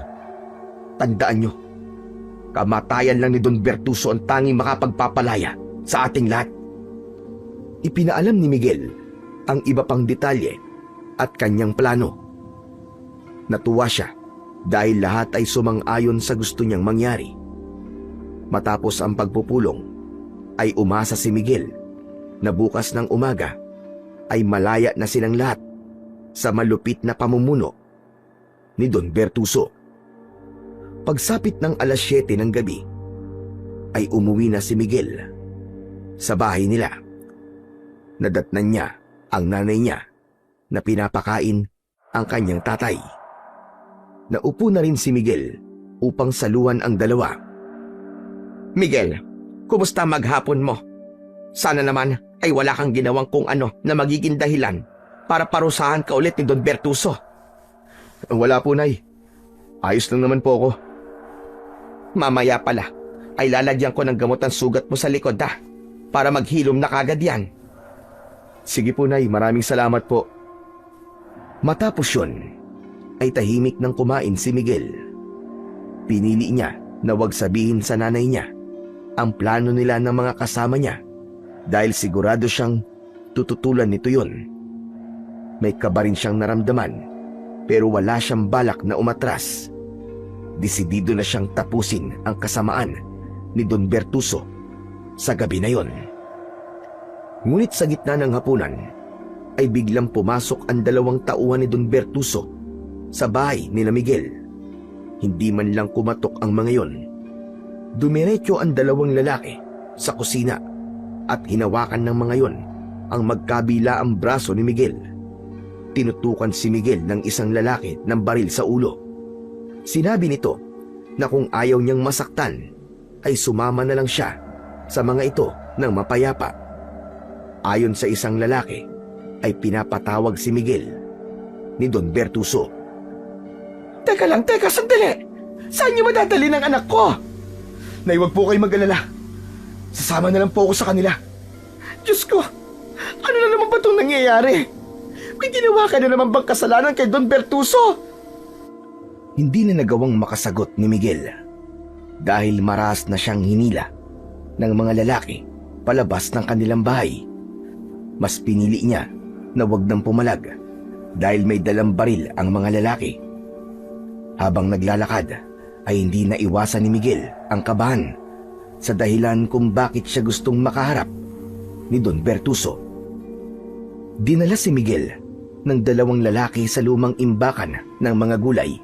Tandaan nyo, kamatayan lang ni Don Bertuso ang tanging makapagpapalaya sa ating lahat. Ipinaalam ni Miguel ang iba pang detalye at kanyang plano. Natuwa siya dahil lahat ay sumang-ayon sa gusto niyang mangyari. Matapos ang pagpupulong, ay umasa si Miguel na bukas ng umaga ay malaya na silang lahat sa malupit na pamumuno ni Don Bertuso. Pagsapit ng alas 7 ng gabi, ay umuwi na si Miguel sa bahay nila. Nadatnan niya ang nanay niya na pinapakain ang kanyang tatay. Naupo na rin si Miguel upang saluhan ang dalawa. Miguel, kumusta maghapon mo? Sana naman ay wala kang ginawang kung ano na magiging dahilan para parusahan ka ulit ni Don Bertuso. Wala po, Nay. Ayos lang naman po ako. Mamaya pala ay lalagyan ko ng gamot ang sugat mo sa likod para maghilom na kagad yan. Sige po, Nay. Maraming salamat po. Matapos yun, ay tahimik nang kumain si Miguel. Pinili niya na wag sabihin sa nanay niya ang plano nila ng mga kasama niya dahil sigurado siyang tututulan nito yun. May kaba rin siyang naramdaman pero wala siyang balak na umatras. Desidido na siyang tapusin ang kasamaan ni Don Bertuso sa gabi na yon. Ngunit sa gitna ng hapunan ay biglang pumasok ang dalawang tauhan ni Don Bertuso sa bahay ni Miguel. Hindi man lang kumatok ang mga yon. Dumiretso ang dalawang lalaki sa kusina at hinawakan ng mga yon ang magkabila ang braso ni Miguel. Tinutukan si Miguel ng isang lalaki ng baril sa ulo. Sinabi nito na kung ayaw niyang masaktan ay sumama na lang siya sa mga ito ng mapayapa. Ayon sa isang lalaki ay pinapatawag si Miguel ni Don Bertuso. Teka lang, sandali! Saan niyo madadali ng anak ko? Nay, wag po kayo mag-alala. Sasama na lang po ako sa kanila. Diyos ko, ano na naman ba itong nangyayari? May ginawa ka na naman bang kasalanan kay Don Bertuso? Hindi na nagawang makasagot ni Miguel dahil maras na siyang hinila ng mga lalaki palabas ng kanilang bahay. Mas pinili niya na wag nang pumalag dahil may dalang baril ang mga lalaki. Habang naglalakad ay hindi na iwasan ni Miguel ang kabahan sa dahilan kung bakit siya gustong makaharap ni Don Bertuso. Dinala si Miguel ng dalawang lalaki sa lumang imbakan ng mga gulay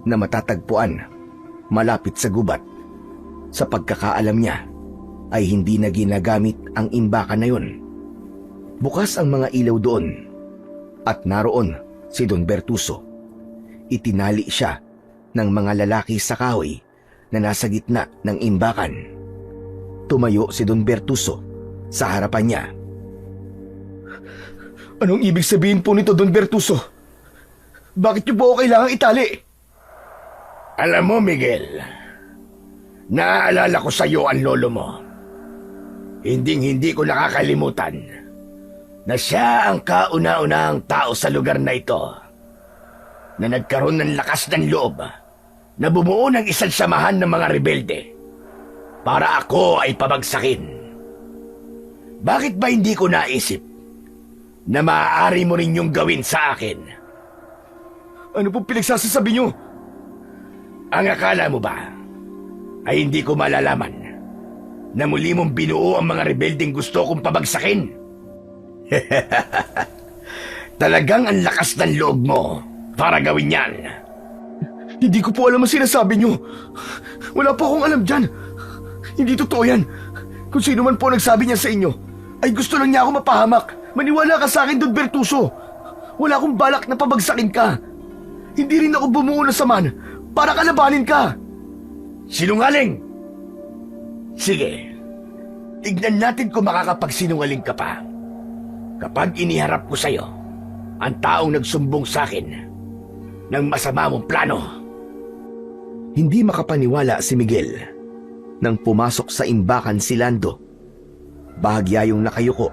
na matatagpuan malapit sa gubat. Sa pagkakaalam niya ay hindi na ginagamit ang imbakan na yun. Bukas ang mga ilaw doon at naroon si Don Bertuso. Itinali siya ng mga lalaki sa kahoy na nasa gitna ng imbakan. Tumayo si Don Bertuso sa harapan niya. Anong ibig sabihin po nito, Don Bertuso? Bakit niyo po ako kailangang itali? Alam mo, Miguel, naaalala ko sa iyo ang lolo mo. Hinding-hindi ko nakakalimutan na siya ang kauna-unahang tao sa lugar na ito na nagkaroon ng lakas ng loob na bumuo ng isang samahan ng mga rebelde para ako ay pabagsakin. Bakit ba hindi ko naisip na maaari mo rin yung gawin sa akin? Ano po pinagsasasabi niyo? Ang akala mo ba ay hindi ko malalaman na muli mong binuo ang mga rebeldeng gusto kong pabagsakin? Talagang ang lakas ng loob mo para gawin yan. Hindi ko po alam ang sinasabi niyo. Wala po akong alam dyan. Hindi totoo yan. Kung sino man po nagsabi niya sa inyo, ay gusto lang niya ako mapahamak. Maniwala ka sa akin, Don Bertuso. Wala akong balak na pabagsakin ka. Hindi rin ako bumuo ng saman para kalabanin ka. Sinungaling! Sige, tignan natin kung makakapagsinungaling ka pa. Kapag iniharap ko sa'yo ang taong nagsumbong sa akin ng masama mong plano. Hindi makapaniwala si Miguel nang pumasok sa imbakan si Lando. Bahagya yung nakayuko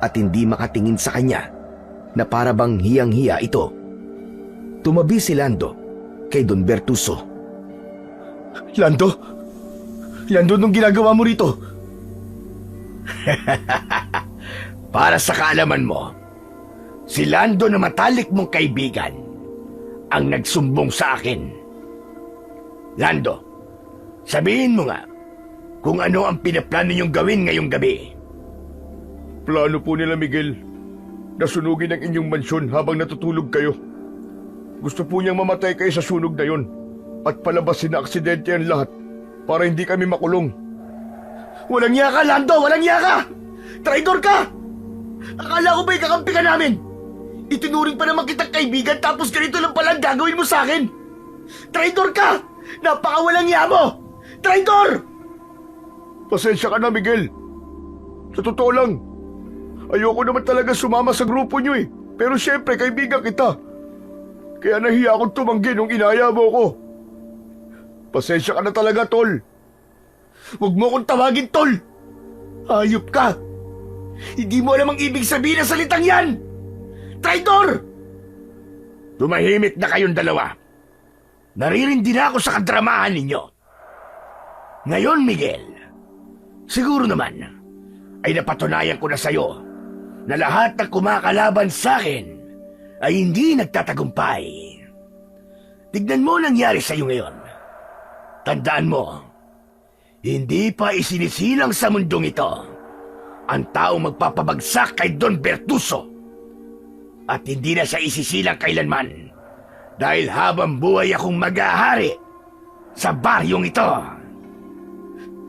at hindi makatingin sa kanya na para bang hiyang-hiya ito. Tumabi si Lando kay Don Bertuso. Lando? Lando, nung ginagawa mo rito? Para sa kaalaman mo, si Lando na matalik mong kaibigan ang nagsumbong sa akin. Lando, sabihin mo nga kung ano ang pinaplano niyong gawin ngayong gabi. Plano po nila, Miguel, na sunugin ang inyong mansyon habang natutulog kayo. Gusto po niyang mamatay kayo sa sunog na yon at palabasin na aksidente ang lahat para hindi kami makulong. Walang iya ka, Lando! Walang iya ka! Traidor ka! Akala ko ba'y kakampi ka namin? Itinuring pa naman kitang kaibigan tapos ganito lang pala ang gagawin mo sa akin! Traidor ka! Napakawalang iya mo! Traidor! Pasensya ka na, Miguel. Sa totoo lang, ayoko naman talaga sumama sa grupo niyo eh. Pero siyempre, kaibigan kita. Kaya nahiya akong tumanggi nung inaya mo ko. Pasensya ka na talaga, Tol. Huwag mo akong tawagin, Tol! Hayop ka! Hindi mo alam ang ibig sabihin ng salitang yan! Traidor! Tumahimik na kayong dalawa. Naririndi na ako sa kadramahan ninyo. Ngayon, Miguel, siguro naman ay napatunayan ko na sa'yo na lahat ng kumakalaban sa akin ay hindi nagtatagumpay. Tignan mo ang nangyari sa'yo ngayon. Tandaan mo, hindi pa isinisilang sa mundong ito ang taong magpapabagsak kay Don Bertuso. At hindi na siya isisilang kailanman dahil habang buhay akong mag-ahari sa baryong ito.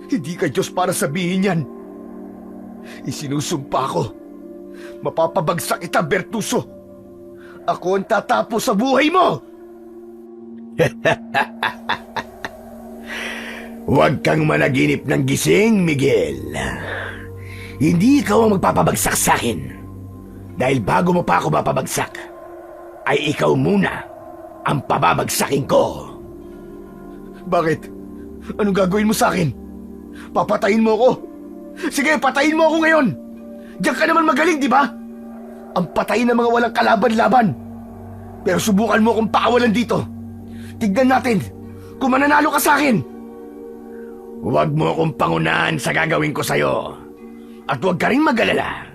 Hindi ka Diyos para sabihin yan. Isinusumpa ko. Mapapabagsak kita, Bertuso. Ako ang tatapos sa buhay mo! Huwag kang managinip ng gising, Miguel. Hindi ikaw ang magpapabagsak sa akin. Dahil bago mo pa ako mapabagsak, ay ikaw muna ang pababagsakin ko. Bakit? Anong gagawin mo sa akin? Papatayin mo ako? Sige, patayin mo ako ngayon! Diyan ka naman magaling, di ba? Ang patayin ng mga walang kalaban-laban. Pero subukan mo akong pakawalan dito. Tignan natin kung mananalo ka sa akin. Huwag mo akong pangunahan sa gagawin ko sa'yo. At huwag ka rin mag-alala.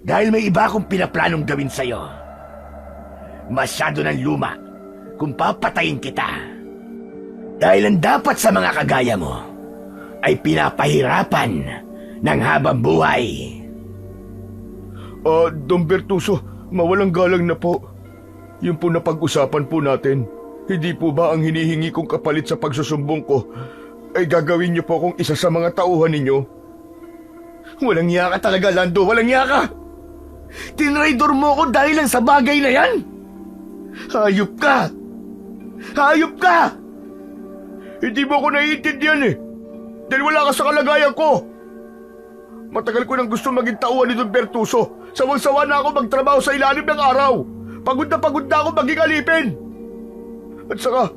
Dahil may iba akong pinaplanong gawin sa'yo. Masyado ng luma kung papatayin kita. Dahil ang dapat sa mga kagaya mo ay pinapahirapan ng habang buhay. Don Bertuso, mawalang galang na po. Yun po napag-usapan po natin. Hindi po ba ang hinihingi kong kapalit sa pagsusumbong ko ay gagawin niyo po akong isa sa mga tauhan ninyo? Walang iya ka talaga, Lando. Walang iya ka! Tinraidor mo ko dahil lang sa bagay na yan! Hayop ka! Hayop ka! Hindi mo ako naiintindihan eh. Dahil wala ka sa kalagayan ko. Matagal ko nang gusto maging tauhan ni Don Bertuso. Sawang-sawa na ako magtrabaho sa ilalim ng araw. Pagod na ako maging alipin. At saka,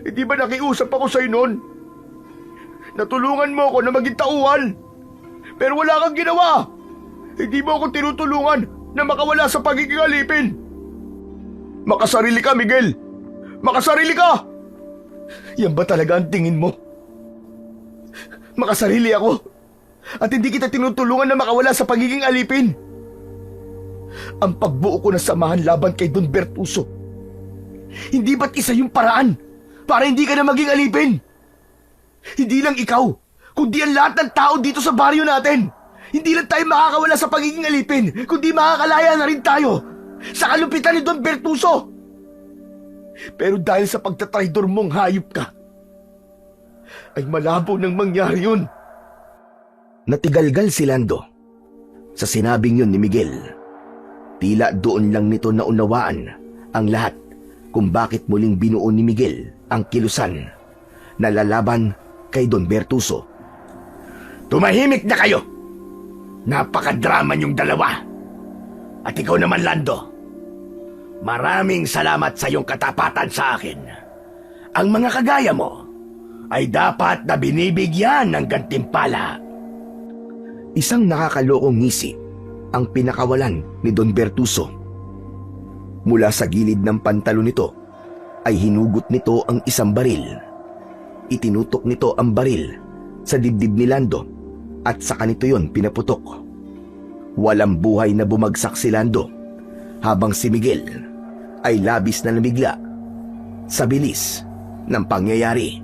hindi ba nakiusap ako sa'yo noon? Natulungan mo ako na maging tauhan. Pero wala kang ginawa. Hindi mo ako tinutulungan na makawala sa pagiging alipin. Makasarili ka, Miguel. Makasarili ka! Yan ba talaga ang tingin mo? Makasarili ako at hindi kita tinutulungan na makawala sa pagiging alipin. Ang pagbuo ko ng samahan laban kay Don Bertuso, hindi ba't isa yung paraan para hindi ka na maging alipin? Hindi lang ikaw, kundi ang lahat ng tao dito sa baryo natin. Hindi lang tayo makakawala sa pagiging alipin, kundi makakalaya na rin tayo sa kalupitan ni Don Bertuso. Pero dahil sa pagtatraidor mong hayop ka, ay malabo nang mangyari yun. Natigalgal si Lando sa sinabing yun ni Miguel. Tila doon lang nito naunawaan ang lahat kung bakit muling binuo ni Miguel ang kilusan na lalaban kay Don Bertuso. Tumahimik na kayo! Napakadrama niyong dalawa. At ikaw naman, Lando. Maraming salamat sa iyong katapatan sa akin. Ang mga kagaya mo ay dapat na binibigyan ng gantimpala. Isang nakakalokong ngisi ang pinakawalan ni Don Bertuso. Mula sa gilid ng pantalon nito ay hinugot nito ang isang baril. Itinutok nito ang baril sa dibdib ni Lando at sa kanito yon pinaputok. Walang buhay na bumagsak si Lando habang si Miguel ay labis na namigla sa bilis ng pangyayari.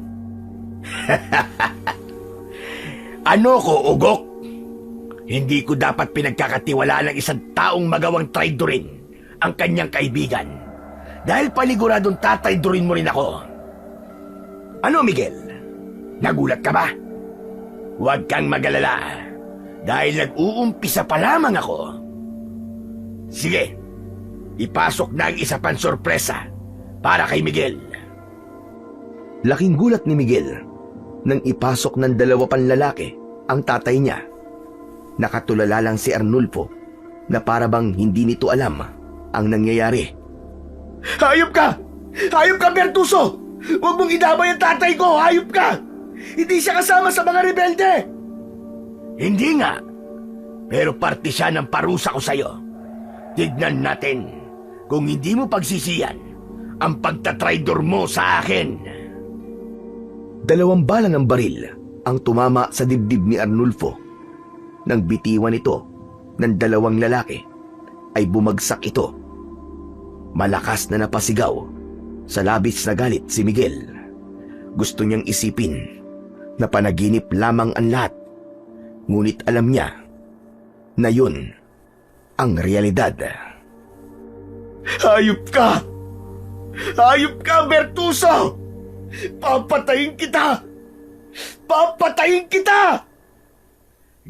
Ano ko, ugok? Hindi ko dapat pinagkakatiwalaan ng isang taong magawang traidorin ang kanyang kaibigan. Dahil paniguradong tatraidorin mo rin ako. Ano, Miguel? Nagulat ka ba? Huwag kang magalala. Dahil nag-uumpisa pa lamang ako. Sige, ipasok na ang isa pang sorpresa para kay Miguel. Laking gulat ni Miguel nang ipasok ng dalawa pang lalaki ang tatay niya. Nakatulala lang si Arnulfo na parabang hindi nito alam ang nangyayari. Hayop ka! Hayop ka, Bertuso! Huwag mong idamay ang tatay ko! Hayop ka! Hindi siya kasama sa mga rebelde! Hindi nga. Pero parte siya ng parusa ko sa'yo. Tignan natin kung hindi mo pagsisiyan ang pagtatraidor mo sa akin. 2 bala ng baril ang tumama sa dibdib ni Arnulfo. Nang bitiwan ito ng 2 lalaki, ay bumagsak ito. Malakas na napasigaw sa labis na galit si Miguel. Gusto niyang isipin na panaginip lamang ang lahat. Ngunit alam niya na yun ang realidad. Hayop ka! Hayop ka, Bertuso! Papatayin kita! Papatayin kita!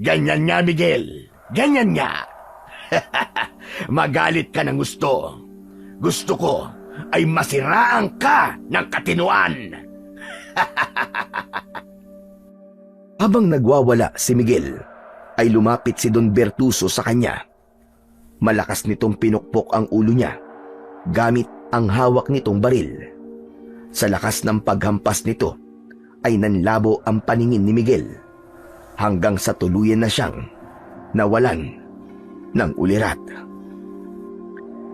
Ganyan nga, Miguel. Ganyan nga. Magalit ka ng gusto. Gusto ko ay masiraan ka ng katinuan. Habang nagwawala si Miguel, ay lumapit si Don Bertuso sa kanya. Malakas nitong pinukpok ang ulo niya gamit ang hawak nitong baril. Sa lakas ng paghampas nito ay nanlabo ang paningin ni Miguel hanggang sa tuluyan na siyang nawalan ng ulirat.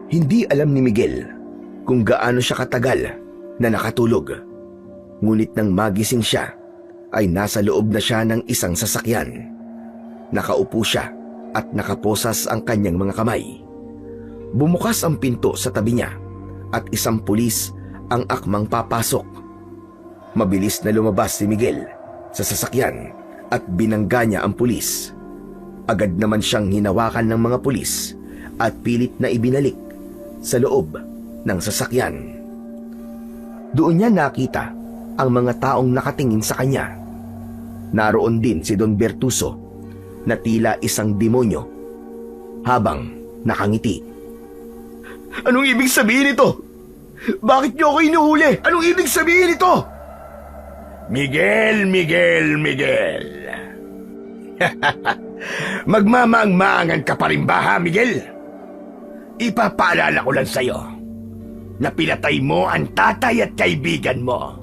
Hindi alam ni Miguel kung gaano siya katagal na nakatulog. Ngunit nang magising siya, ay nasa loob na siya ng isang sasakyan. Nakaupo siya at nakaposas ang kanyang mga kamay. Bumukas ang pinto sa tabi niya at isang pulis ang akmang papasok. Mabilis na lumabas si Miguel sa sasakyan at binangga niya ang pulis. Agad naman siyang hinawakan ng mga pulis at pilit na ibinalik sa loob ng sasakyan. Doon niya nakita ang mga taong nakatingin sa kanya. Naroon din si Don Bertuso na tila isang demonyo habang nakangiti. Anong ibig sabihin ito? Bakit niyo ako inuhuli? Anong ibig sabihin ito? Miguel, Miguel, Miguel. Magmamaang-maangan ka pa rin ba, ha, Miguel? Ipapaalala ko lang sa'yo na pinatay mo ang tatay at kaibigan mo.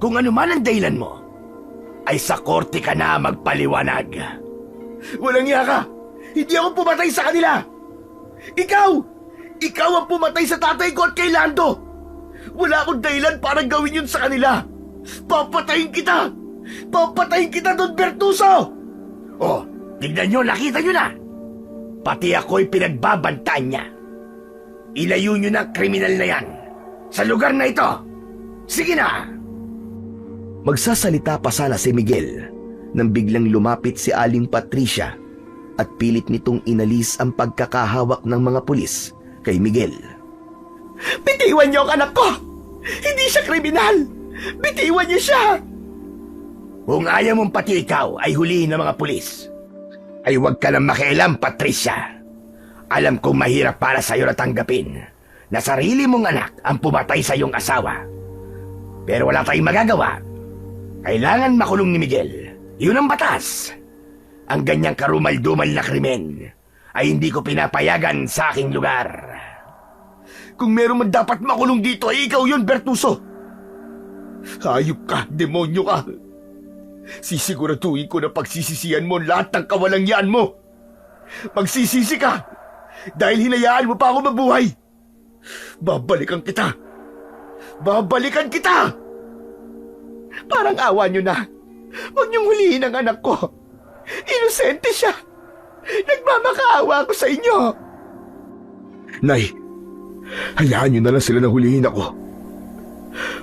Kung ano man ang dahilan mo, ay sa korte ka na magpaliwanag. Walang iya ka! Hindi ako pumatay sa kanila! Ikaw! Ikaw ang pumatay sa tatay ko at kay Lando! Wala akong dahilan para gawin yun sa kanila! Papatayin kita! Papatayin kita, Don Bertuso! Oh, tignan nyo, nakita nyo na! Pati ako'y pinagbabantaan niya. Ilayo nyo na ang kriminal na yan sa lugar na ito! Sige na! Magsasalita pa sana si Miguel nang biglang lumapit si Aling Patricia at pilit nitong inalis ang pagkakahawak ng mga pulis kay Miguel. Bitiwan niyo ang anak ko! Hindi siya kriminal! Bitiwan niyo siya! Kung ayaw mong pati ikaw ay huliin ng mga pulis, ay huwag ka lang makialam, Patricia. Alam kong mahirap para sa'yo na tanggapin na sarili mong anak ang pumatay sa iyong asawa. Pero wala tayong magagawa. Kailangan makulong ni Miguel. Yun ang batas. Ang ganyang karumal-dumal na krimen ay hindi ko pinapayagan sa aking lugar. Kung meron man dapat makulong dito ay ikaw yun, Bertuso. Hayop ka, demonyo ka. Sisiguraduhin ko na pagsisisihan mo lahat ng kawalangyaan mo. Magsisisi ka dahil hinayaan mo pa ako mabuhay. Babalikan kita. Babalikan kita! Parang awa nyo na. Huwag niyong hulihin ang anak ko. Inosente siya. Nagmamakaawa ako sa inyo. Nay, hayaan nyo na lang sila na hulihin ako.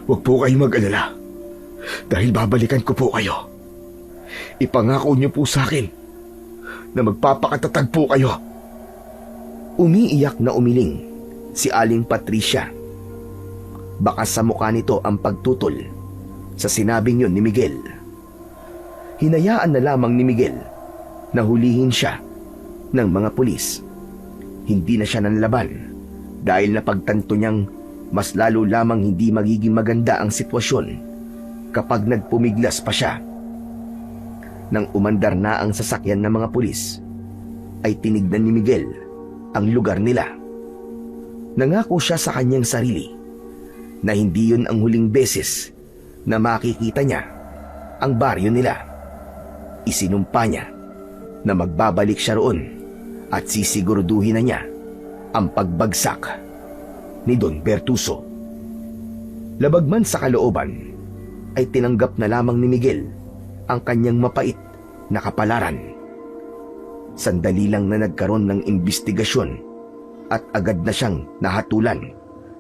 Huwag po kayong mag-alala. Dahil babalikan ko po kayo. Ipangako niyo po sa akin na magpapakatatag po kayo. Umiiyak na umiling si Aling Patricia. Baka sa mukha nito ang pagtutol sa sinabing yun ni Miguel. Hinayaan na lamang ni Miguel na hulihin siya ng mga pulis. Hindi na siya nanlaban dahil napagtanto niyang mas lalo lamang hindi magiging maganda ang sitwasyon kapag nagpumiglas pa siya. Nang umandar na ang sasakyan ng mga pulis, ay tinignan ni Miguel ang lugar nila. Nangako siya sa kanyang sarili na hindi yun ang huling beses na makikita niya ang baryo nila. Isinumpa niya na magbabalik siya roon at sisiguraduhin na niya ang pagbagsak ni Don Bertuso. Labag man sa kalooban, ay tinanggap na lamang ni Miguel ang kanyang mapait na kapalaran. Sandali lang na nagkaroon ng imbestigasyon at agad na siyang nahatulan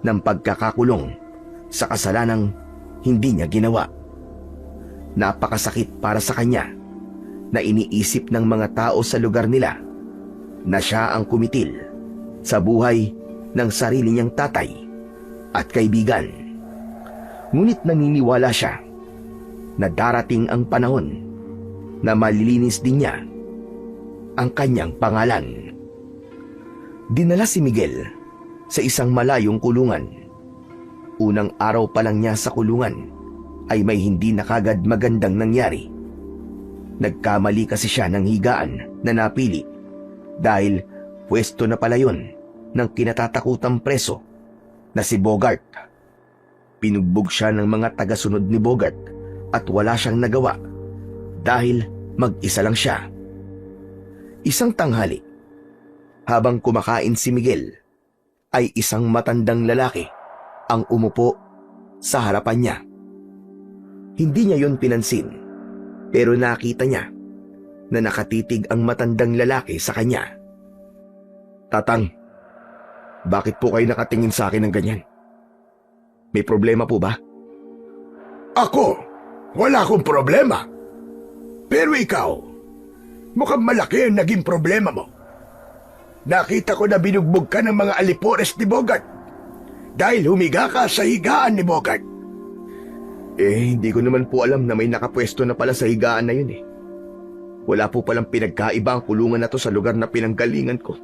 ng pagkakakulong sa kasalanang hindi niya ginawa. Napakasakit para sa kanya na iniisip ng mga tao sa lugar nila na siya ang kumitil sa buhay ng sarili niyang tatay at kaibigan. Ngunit naniniwala siya na darating ang panahon na malilinis din niya ang kanyang pangalan. Dinala si Miguel sa isang malayong kulungan. Unang araw pa lang niya sa kulungan ay may hindi na kagad magandang nangyari. Nagkamali kasi siya ng higaan na napili dahil pwesto na pala yun ng kinatatakutang preso na si Bogart. Pinugbog siya ng mga tagasunod ni Bogart at wala siyang nagawa dahil mag-isa lang siya. Isang tanghali, habang kumakain si Miguel, ay isang matandang lalaki ang umupo sa harapan niya. Hindi niya yon pinansin, pero nakita niya na nakatitig ang matandang lalaki sa kanya. "Tatang, bakit po kayo nakatingin sa akin ng ganyan? May problema po ba?" Ako, wala akong problema. Pero ikaw, mukhang malaki ang naging problema mo. Nakita ko na binugbog ka ng mga alipores ni Bogart dahil humiga ka sa higaan ni Bogart. Hindi ko naman po alam na may nakapwesto na pala sa higaan na yun eh. Wala po palang pinagkaiba ang kulungan na to sa lugar na pinanggalingan ko.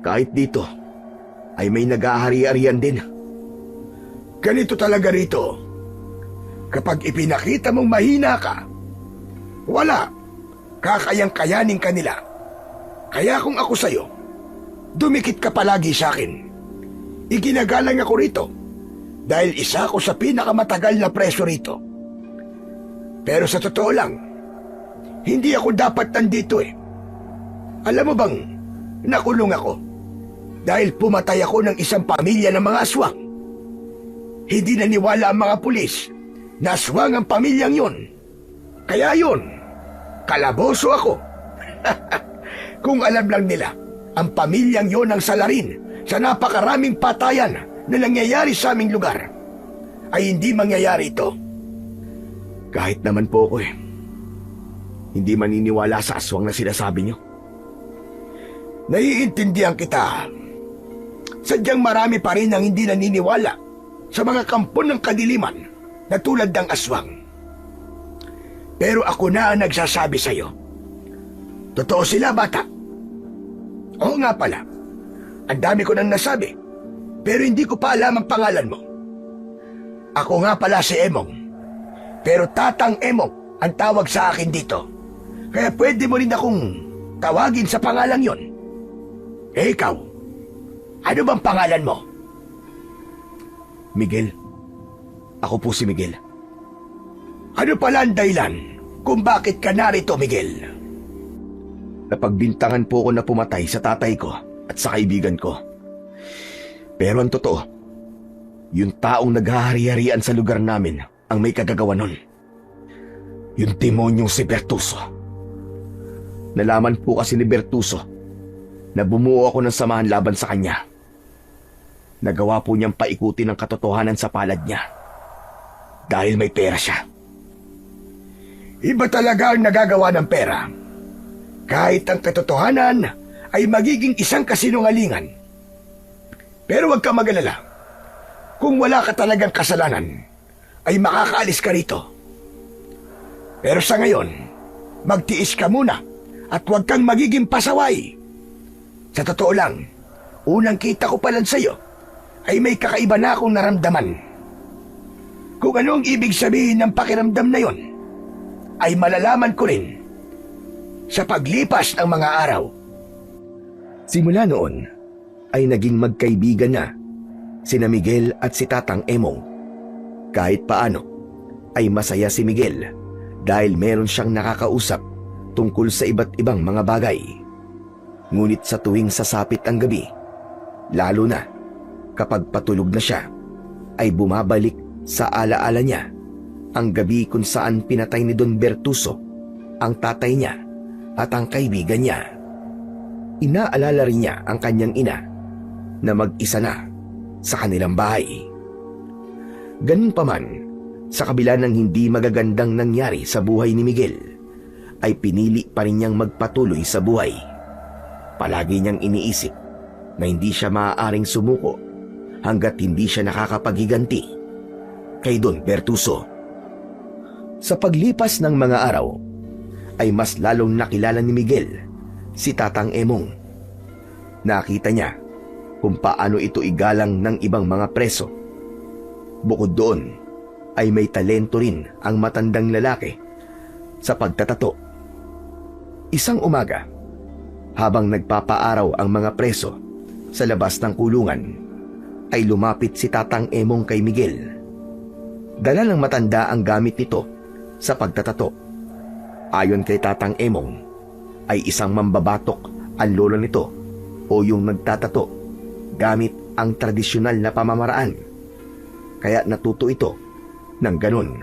Kahit dito, ay may nag-ahari-arian din. Ganito talaga rito. Kapag ipinakita mong mahina ka, wala, kakayang-kayanin ka nila. Kaya kung ako sa'yo, dumikit ka palagi sa akin. Iginagalang ako rito dahil isa ako sa pinakamatagal na preso rito. Pero sa totoo lang, hindi ako dapat nandito eh. Alam mo bang, nakulong ako dahil pumatay ako ng isang pamilya ng mga aswang. Hindi naniwala ang mga pulis na aswang ang pamilyang yon. Kaya yun, kalaboso ako. Kung alam lang nila, ang pamilyang yon ang salarin sa napakaraming patayan na nangyayari sa aming lugar, ay hindi mangyayari ito. Kahit naman po ako hindi maniniwala sa aswang na sinasabi niyo. Naiintindihan kita. Sadyang marami pa rin ang hindi naniniwala sa mga kampon ng kadiliman na tulad ng aswang. Pero ako na ang nagsasabi sa'yo. Totoo sila, bata. Oo nga pala. Ang dami ko nang nasabi, pero hindi ko pa alam ang pangalan mo. Ako nga pala si Emong. Pero Tatang Emong ang tawag sa akin dito. Kaya pwede mo rin akong tawagin sa pangalang yon. Eh ikaw, ano bang pangalan mo? Miguel. Ako po si Miguel. Ano pala ang dahilan kung bakit ka narito, Miguel? Napagbintangan po ako na pumatay sa tatay ko at sa kaibigan ko. Pero ang totoo, yung taong naghahari-harian sa lugar namin ang may kagagawa nun. Yung demonyong si Bertuso. Nalaman po kasi ni Bertuso na bumuo ako ng samahan laban sa kanya. Nagawa po niyang paikutin ang katotohanan sa palad niya. Dahil may pera siya. Iba talaga ang nagagawa ng pera. Kahit ang katotohanan ay magiging isang kasinungalingan. Pero huwag ka mag-alala. Kung wala ka talagang kasalanan, ay makakaalis ka rito. Pero sa ngayon, magtiis ka muna at huwag kang magiging pasaway. Sa totoo lang, unang kita ko pa lang sa'yo ay may kakaiba na akong naramdaman. Kung ano ang ibig sabihin ng pakiramdam na yon, ay malalaman ko rin sa paglipas ng mga araw. Simula noon ay naging magkaibigan na sina Miguel at si Tatang Emong. Kahit paano ay masaya si Miguel dahil meron siyang nakakausap tungkol sa iba't ibang mga bagay. Ngunit sa tuwing sasapit ang gabi, lalo na kapag patulog na siya, ay bumabalik sa alaala niya ang gabi kung saan pinatay ni Don Bertuso ang tatay niya at ang kaibigan niya. Inaalala rin niya ang kanyang ina na mag-isa na sa kanilang bahay. Ganun pa man, sa kabila ng hindi magagandang nangyari sa buhay ni Miguel, ay pinili pa rin niyang magpatuloy sa buhay. Palagi niyang iniisip na hindi siya maaaring sumuko hanggat hindi siya nakakapaghiganti kay Don Bertuso. Sa paglipas ng mga araw, ay mas lalong nakilala ni Miguel si Tatang Emong. Nakita niya kung paano ito igalang ng ibang mga preso. Bukod doon, ay may talento rin ang matandang lalaki sa pagtatato. Isang umaga, habang nagpapaaraw ang mga preso sa labas ng kulungan, ay lumapit si Tatang Emong kay Miguel. Dala ng matanda ang gamit nito sa pagtatato. Ayon kay Tatang Emong, ay isang mambabatok ang lolo nito o yung nagtatato gamit ang tradisyonal na pamamaraan. Kaya natuto ito ng ganun.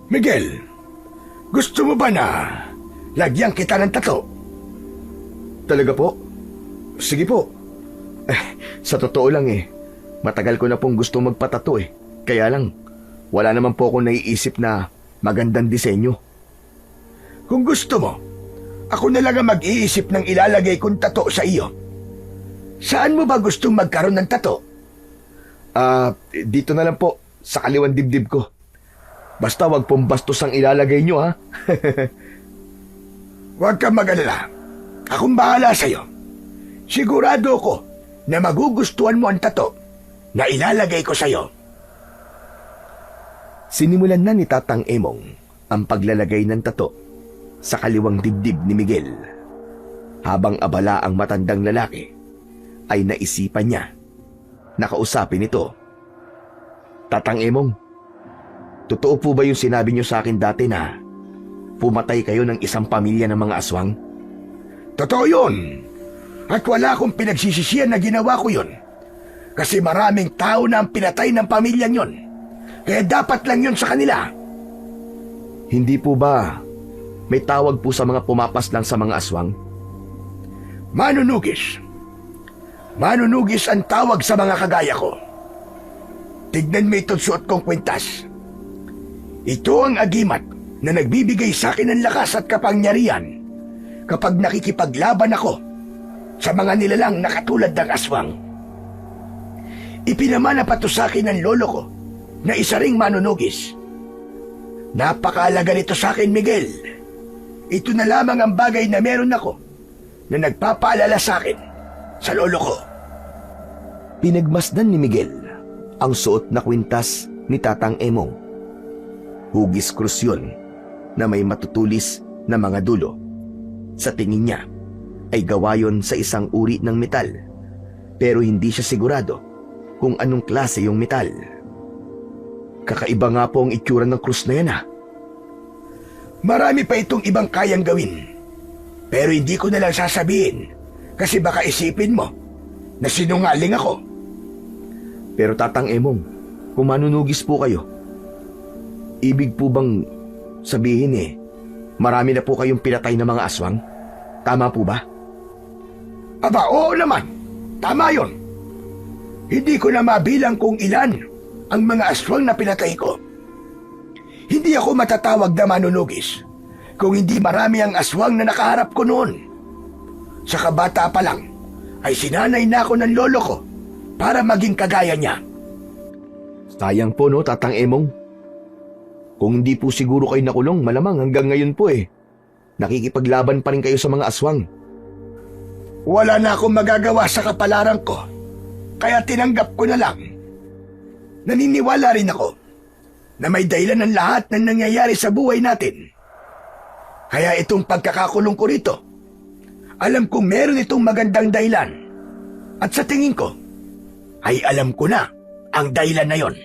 Miguel, gusto mo ba na lagyan kita ng tato? Talaga po? Sige po. Sa totoo lang matagal ko na pong gusto magpatato Kaya lang, wala naman po akong naiisip na magandang disenyo. Kung gusto mo, ako na lang ang mag-iisip ng ilalagay kong tato sa iyo. Saan mo ba gustong magkaroon ng tato? Dito na lang po, sa kaliwang dibdib ko. Basta wag pong bastos ang ilalagay nyo, ha? Huwag kang mag-alala. Akong bahala sa'yo. Sigurado ko na magugustuhan mo ang tato na ilalagay ko sa'yo. Sinimulan na ni Tatang Emong ang paglalagay ng tato sa kaliwang dibdib ni Miguel. Habang abala ang matandang lalaki, ay naisipan niya na kausapin ito. Tatang Emong, totoo po ba yung sinabi niyo sa akin dati na pumatay kayo ng isang pamilya ng mga aswang? Totoo yun. At wala akong pinagsisisihan na ginawa ko yun. Kasi maraming tao na ang pinatay ng pamilyang yun. Kaya dapat lang yun sa kanila. Hindi po ba may tawag po sa mga pumapas lang sa mga aswang? Manunugis. Manunugis ang tawag sa mga kagaya ko. Tignan mo itong suot kong kwintas. Ito ang agimat na nagbibigay sa akin ng lakas at kapangyarihan kapag nakikipaglaban ako sa mga nilalang na katulad ng aswang. Ipinamana pa to sa akin ng lolo ko na isa ring manunugis. Napakahalaga nito sa akin, Miguel. Ito na lamang ang bagay na meron ako na nagpapaalala sa akin sa lolo ko. Pinagmasdan ni Miguel ang suot na kwintas ni Tatang Emong. Hugis krus yun na may matutulis na mga dulo. Sa tingin niya ay gawa yun sa isang uri ng metal, pero hindi siya sigurado kung anong klase yung metal. Kakaiba nga po ang itsura ng krus na yan ha. Marami pa itong ibang kayang gawin. Pero hindi ko na lang sasabihin kasi baka isipin mo na sinungaling ako. Pero Tatang Emong, kung manunugis po kayo, ibig po bang sabihin marami na po kayong pinatay na mga aswang? Tama po ba? Aba, oo naman. Tama yon. Hindi ko na mabilang kung ilan ang mga aswang na pinatay ko. Hindi ako matatawag na manunugis kung hindi marami ang aswang na nakaharap ko noon. Sa kabata pa lang ay sinanay na ako ng lolo ko para maging kagaya niya. Sayang po no, Tatang Emong. Kung hindi po siguro kayo nakulong, malamang hanggang ngayon po nakikipaglaban pa rin kayo sa mga aswang. Wala na akong magagawa sa kapalaran ko, kaya tinanggap ko na lang. Naniniwala rin ako na may dahilan ng lahat ng nangyayari sa buhay natin. Kaya itong pagkakakulong ko rito, alam kong meron itong magandang dahilan. At sa tingin ko, ay alam ko na ang dahilan na yon.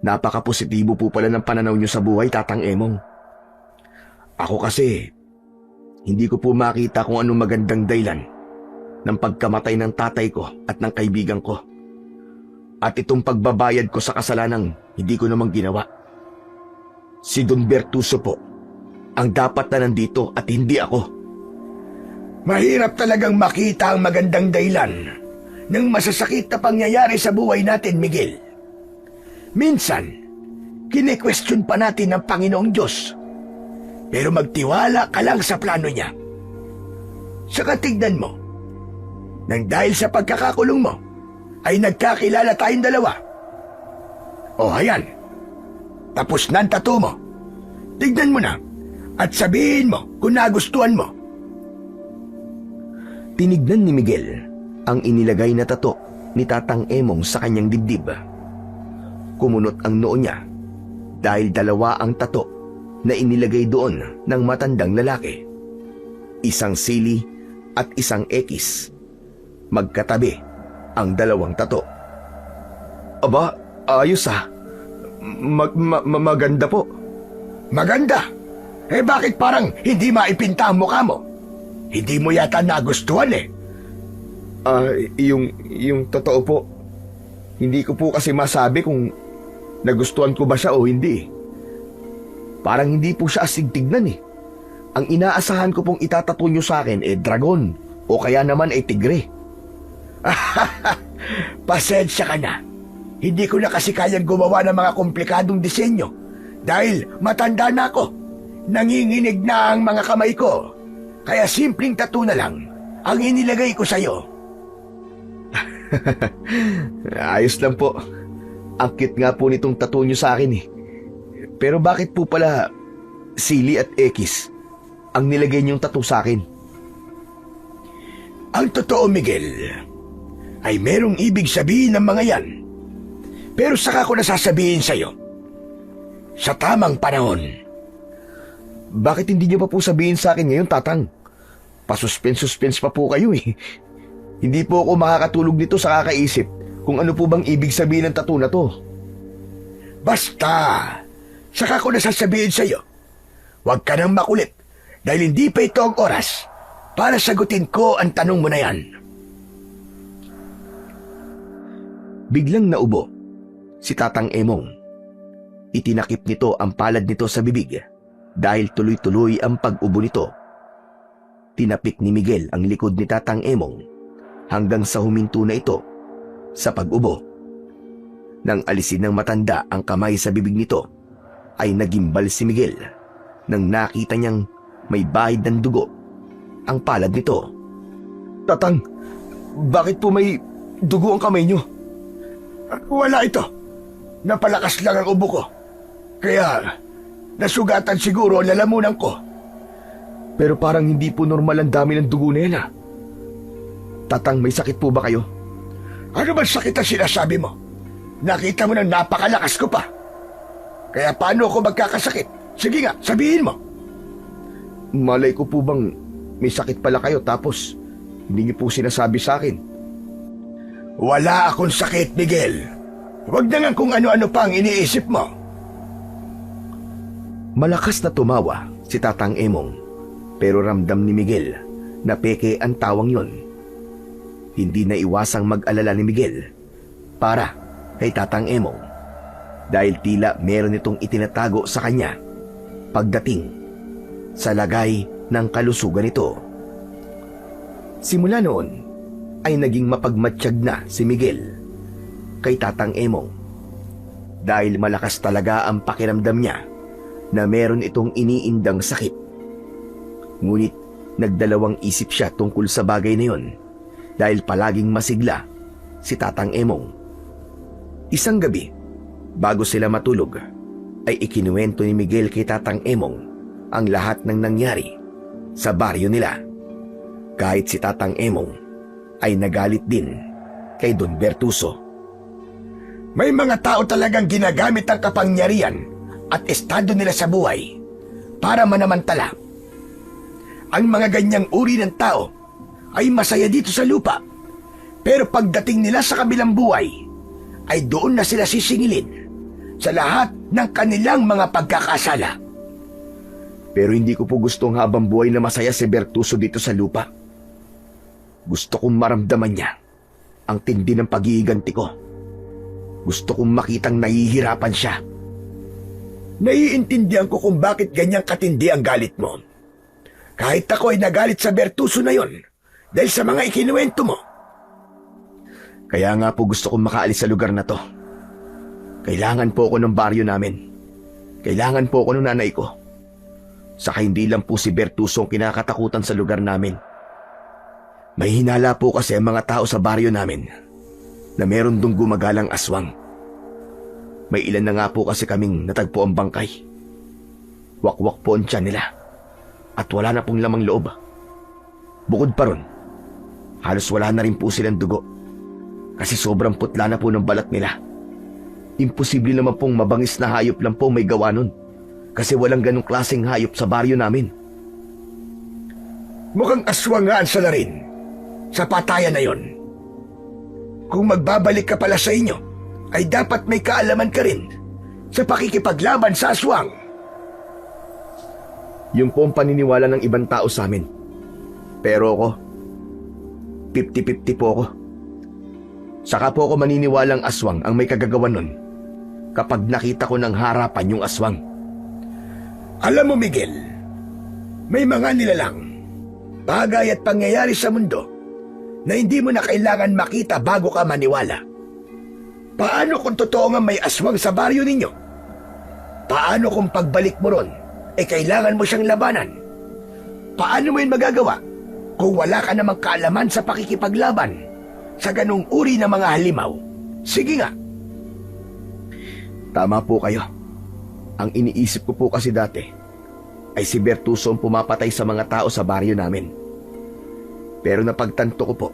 Napaka-positibo po pala ng pananaw nyo sa buhay, Tatang Emong. Ako kasi, hindi ko po makita kung anong magandang dahilan ng pagkamatay ng tatay ko at ng kaibigan ko. At itong pagbabayad ko sa kasalanang hindi ko namang ginawa. Si Don Bertuso po ang dapat na nandito at hindi ako. Mahirap talagang makita ang magandang dahilan ng masasakit na pangyayari sa buhay natin, Miguel. Minsan, kine-question pa natin ang Panginoong Diyos. Pero magtiwala ka lang sa plano niya. Saka tignan mo, nang dahil sa pagkakakulong mo, ay nagkakilala tayong dalawa. O ayan, tapos na ang tattoo mo. Tignan mo na at sabihin mo kung nagustuhan mo. Tinignan ni Miguel ang inilagay na tato ni Tatang Emong sa kanyang dibdib. Kumunot ang noo niya dahil dalawa ang tato na inilagay doon ng matandang lalaki. Isang sili at isang X. Magkatabi ang dalawang tato. Aba, ayos maganda po. Maganda? Bakit parang hindi maipinta ang mukha mo? Hindi mo yata nagustuhan Yung totoo po, hindi ko po kasi masabi kung nagustuhan ko ba siya o hindi. Parang hindi po siya asig tignan Ang inaasahan ko pong itatato nyo sa akin dragon o kaya naman tigre. Pasensya ka na. Hindi ko na kasi kayang gumawa ng mga komplikadong disenyo dahil matanda na ako. Nanginginig na ang mga kamay ko. Kaya simpleng tattoo na lang ang inilagay ko sa'yo. Ayos lang po. Ang cute nga po nitong tattoo nyo sa akin Pero bakit po pala sili at X ang nilagay niyong tattoo sa akin? Ang totoo, Miguel, ay merong ibig sabihin ng mga yan. Pero saka ko nasasabihin sa'yo. Sa tamang panahon. Bakit hindi niyo pa po sabihin sa akin ngayon, Tatang? Pasuspense pa po kayo Hindi po ako makakatulog nito sa kakaisip kung ano po bang ibig sabihin ng tattoo na to. Basta, saka ko nasasabihin sa'yo. Huwag ka nang makulit dahil hindi pa ito ang oras para sagutin ko ang tanong mo na yan. Biglang naubo si Tatang Emong. Itinakip nito ang palad nito sa bibig dahil tuloy-tuloy ang pag-ubo nito. Tinapik ni Miguel ang likod ni Tatang Emong hanggang sa huminto na ito sa pag-ubo. Nang alisin ng matanda ang kamay sa bibig nito, ay nagimbal si Miguel nang nakita niyang may bahid ng dugo ang palad nito. Tatang, bakit po may dugo ang kamay niyo? Wala ito. Napalakas lang ang ubo ko. Kaya nasugatan siguro ang lalamunan ko. Pero parang hindi po normal ang dami ng dugo na yan Tatang, may sakit po ba kayo? Ano ba sakit ang sinasabi mo? Nakita mo na napakalakas ko pa. Kaya paano ako magkakasakit? Sige nga, sabihin mo. Malay ko po bang may sakit pala kayo tapos hindi niyo po sinasabi sa akin? Wala akong sakit, Miguel. Huwag na nga kung ano-ano pa ang iniisip mo. Malakas na tumawa si Tatang Emong, pero ramdam ni Miguel na peke ang tawang yon. Hindi na iwasang mag-alala ni Miguel para kay Tatang Emong dahil tila meron itong itinatago sa kanya pagdating sa lagay ng kalusugan nito. Simula noon ay naging mapagmatsyag na si Miguel kay Tatang Emong dahil malakas talaga ang pakiramdam niya na meron itong iniindang sakit. Ngunit nagdalawang isip siya tungkol sa bagay na yon dahil palaging masigla si Tatang Emong. Isang gabi, bago sila matulog, ay ikinuwento ni Miguel kay Tatang Emong ang lahat ng nangyari sa baryo nila. Kahit si Tatang Emong ay nagalit din kay Don Bertuso. May mga tao talagang ginagamit ang kapangyarihan at estado nila sa buhay para manamantala. Ang mga ganyang uri ng tao ay masaya dito sa lupa, pero pagdating nila sa kabilang buhay, ay doon na sila sisingilin sa lahat ng kanilang mga pagkakasala. Pero hindi ko po gustong habang buhay na masaya si Bertuso dito sa lupa. Gusto kong maramdaman niya ang tindi ng pag-iiganti ko. Gusto kong makitang nahihirapan siya. Naiintindihan ko kung bakit ganyang katindi ang galit mo. Kahit ako ay nagalit sa Bertuso na yon dahil sa mga ikinuwento mo. Kaya nga po gusto kong makaalis sa lugar na to. Kailangan po ako ng baryo namin. Kailangan po ako ng nanay ko. Saka hindi lang po si Bertuso ang kinakatakutan sa lugar namin. May hinala po kasi ang mga tao sa baryo namin na meron dong gumagalang aswang. May ilan na nga po kasi kaming natagpo ang bangkay. Wakwak po ang tiyan nila at wala na pong lamang loob. Bukod pa ron, halos wala na rin po silang dugo kasi sobrang putla na po ng balat nila. Imposible naman pong mabangis na hayop lang po may gawa nun kasi walang ganong klaseng hayop sa baryo namin. Mukhang aswang nga ang salarin sa patayan na yon. Kung magbabalik ka pala sa inyo, ay dapat may kaalaman ka rin sa pakikipaglaban sa aswang. Yung po ang paniniwala ng ibang tao sa amin. Pero ako, 50-50 po ako. Saka po ako maniniwalang aswang ang may kagagawan nun kapag nakita ko ng harapan yung aswang. Alam mo, Miguel, may mga nilalang, bagay at pangyayari sa mundo na hindi mo na kailangan makita bago ka maniwala. Paano kung totoo nga may aswang sa baryo ninyo? Paano kung pagbalik mo ron, kailangan mo siyang labanan? Paano mo yun magagawa kung wala ka namang kaalaman sa pakikipaglaban sa ganung uri ng mga halimaw? Sige nga. Tama po kayo. Ang iniisip ko po kasi dati ay si Bertuso ang pumapatay sa mga tao sa baryo namin. Pero napagtanto ko po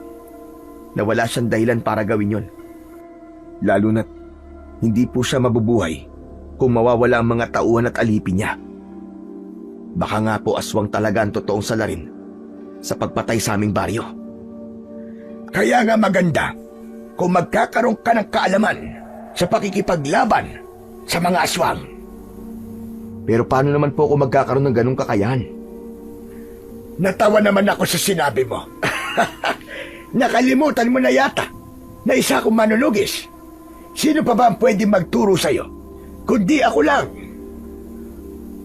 na wala siyang dahilan para gawin yon. Lalo na't hindi po siya mabubuhay kung mawawala ang mga tauhan at alipin niya. Baka nga po aswang talaga ang totoong salarin sa pagpatay sa aming baryo. Kaya nga maganda kung magkakaroon ka ng kaalaman sa pakikipaglaban sa mga aswang. Pero paano naman po ako magkakaroon ng ganong kakayahan? Natawa naman ako sa sinabi mo. Nakalimutan mo na yata na isa akong manunugis. Sino pa ba ang pwedeng magturo sa'yo? Kundi ako lang.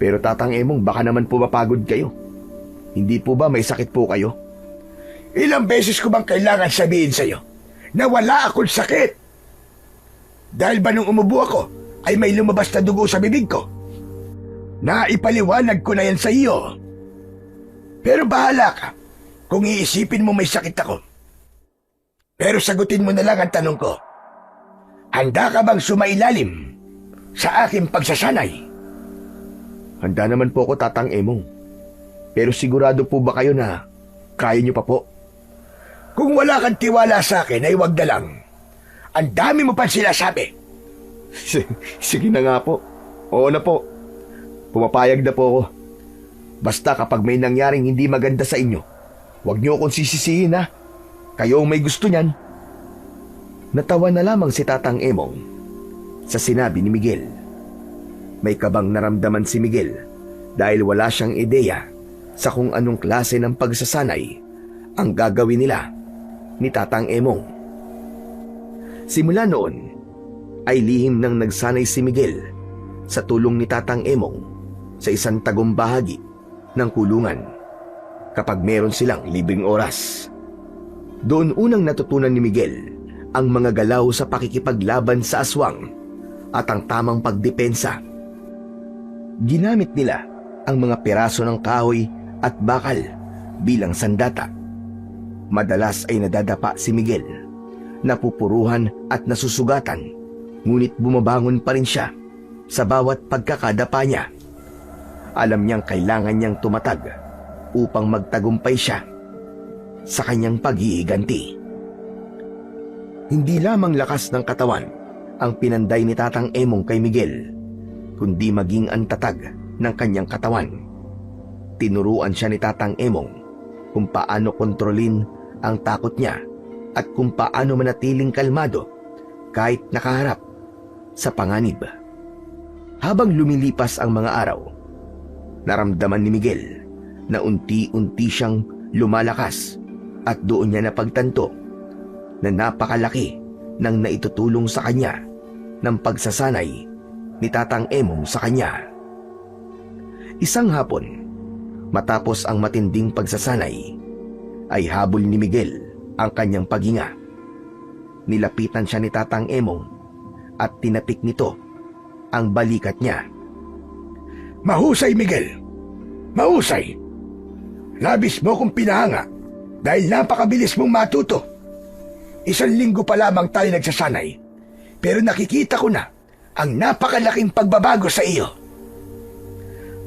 Pero Tatang Emong, baka naman po mapagod kayo. Hindi po ba may sakit po kayo? Ilang beses ko bang kailangan sabihin sa'yo na wala akong sakit? Dahil ba nung umubo ako ay may lumabas na dugo sa bibig ko? Naipaliwanag ko na yan sa iyo. Pero bahala ka kung iisipin mo may sakit ako. Pero sagutin mo na lang ang tanong ko. Handa ka bang sumailalim sa aking pagsasanay? Handa naman po ako, Tatang Emong. Pero sigurado po ba kayo na kaya niyo pa po? Kung wala kang tiwala sa akin ay wag na lang. Ang dami mo pa sinasabi. Sige na nga po. Oo na po. Pumapayag na po ako. Basta kapag may nangyaring hindi maganda sa inyo, huwag niyo akong sisisihin ha. Kayo ang may gusto niyan. Natawa na lamang si Tatang Emong sa sinabi ni Miguel. May kabang naramdaman si Miguel dahil wala siyang ideya sa kung anong klase ng pagsasanay ang gagawin nila ni Tatang Emong. Simula noon ay lihim nang nagsanay si Miguel sa tulong ni Tatang Emong sa isang tagumbahagi ng kulungan kapag meron silang libreng oras. Doon unang natutunan ni Miguel ang mga galaw sa pakikipaglaban sa aswang at ang tamang pagdepensa. Ginamit nila ang mga piraso ng kahoy at bakal bilang sandata. Madalas ay nadadapa si Miguel, napupuruhan at nasusugatan, ngunit bumabangon pa rin siya sa bawat pagkakadapa niya. Alam niyang kailangan niyang tumatag upang magtagumpay siya sa kanyang pag-iiganti. Hindi lamang lakas ng katawan ang pinanday ni Tatang Emong kay Miguel, kundi maging ang tatag ng kanyang katawan. Tinuruan siya ni Tatang Emong kung paano kontrolin ang takot niya at kung paano manatiling kalmado kahit nakaharap sa panganib. Habang lumilipas ang mga araw, naramdaman ni Miguel na unti-unti siyang lumalakas at doon niya napagtanto na napakalaki ng naitutulong sa kanya ng pagsasanay ni Tatang Emong sa kanya. Isang hapon, matapos ang matinding pagsasanay, ay habol ni Miguel ang kanyang paghinga. Nilapitan siya ni Tatang Emong at tinapik nito ang balikat niya. Mahusay, Miguel. Mahusay. Labis mo kong pinahanga dahil napakabilis mong matuto. 1 linggo pa lamang tayo nagsasanay, pero nakikita ko na ang napakalaking pagbabago sa iyo.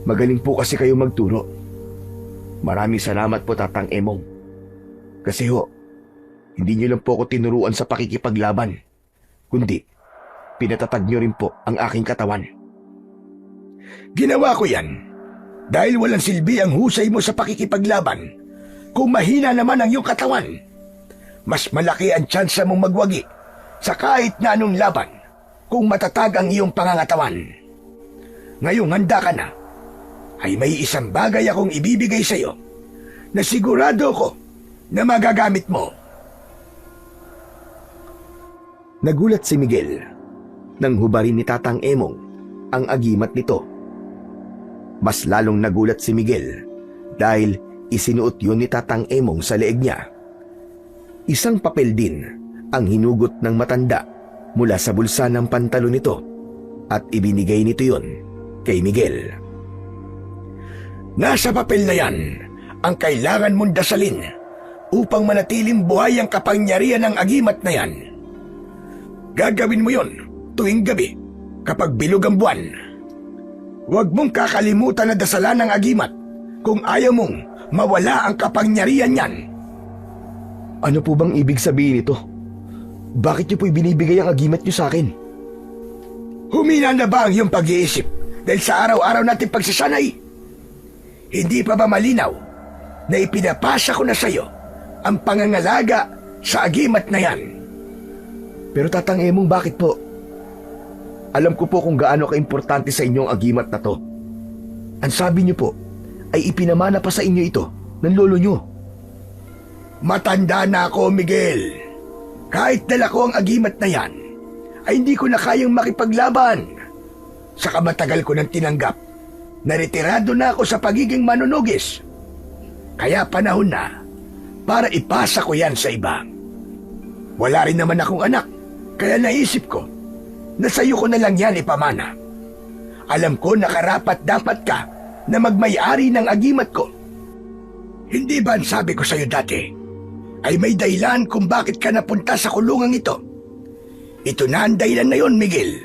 Magaling po kasi kayo magturo. Maraming salamat po, Tatang Emong. Kasi hindi niyo lang po ako tinuruan sa pakikipaglaban, kundi pinatatag niyo rin po ang aking katawan. Ginawa ko yan dahil walang silbi ang husay mo sa pakikipaglaban. Kung mahina naman ang iyong katawan, mas malaki ang tsansa mong magwagi sa kahit na anong laban kung matatag ang iyong pangangatawan. Ngayong handa ka na, ay may isang bagay akong ibibigay sa iyo na sigurado ko na magagamit mo. Nagulat si Miguel nang hubarin ni Tatang Emong ang agimat nito. Mas lalong nagulat si Miguel dahil isinuot yun ni Tatang Emong sa leeg niya. Isang papel din ang hinugot ng matanda mula sa bulsa ng pantalon nito at ibinigay nito yun kay Miguel. Nasa papel na yan ang kailangan mong dasalin upang manatiling buhay ang kapangyarihan ng agimat na yan. Gagawin mo yon tuwing gabi kapag bilog ang buwan. Huwag mong kakalimutan na dasalan ng agimat kung ayaw mong mawala ang kapangyarihan niyan. Ano po bang ibig sabihin nito? Bakit niyo po ibinibigay ang agimat niyo sa akin? Humina na ba ang iyong pag-iisip dahil sa araw-araw natin pagsasanay? Hindi pa ba malinaw na ipinapasa ko na sa iyo ang pangangalaga sa agimat na yan? Pero Tatang Emong, bakit po? Alam ko po kung gaano kaimportante sa inyong agimat na to. Ang sabi niyo po ay ipinamana pa sa inyo ito ng lolo niyo. Matanda na ako, Miguel. Kahit dala ko ang agimat na yan, ay hindi ko na kayang makipaglaban. Saka matagal ko nang tinanggap na retirado na ako sa pagiging manunugis. Kaya panahon na para ipasa ko yan sa iba. Wala rin naman akong anak, kaya naisip ko na sa'yo ko na lang yan ipamana. Alam ko na karapat-dapat ka na magmay-ari ng agimat ko. Hindi ba ang sabi ko sa'yo dati ay may dahilan kung bakit ka napunta sa kulungang ito? Ito na ang dahilan na yon, Miguel.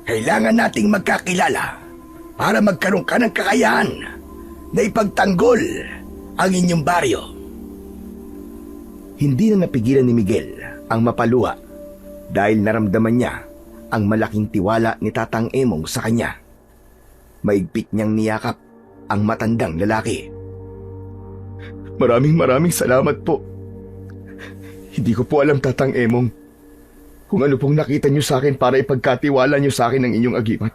Kailangan nating magkakilala para magkaroon ka ng kakayahan na ipagtanggol ang inyong baryo. Hindi na napigilan ni Miguel ang mapaluha dahil naramdaman niya ang malaking tiwala ni Tatang Emong sa kanya. Maigpit niyang niyakap ang matandang lalaki. Maraming salamat po. Hindi ko po alam, Tatang Emong, kung ano pong nakita niyo sa akin para ipagkatiwala niyo sa akin ang inyong agimat.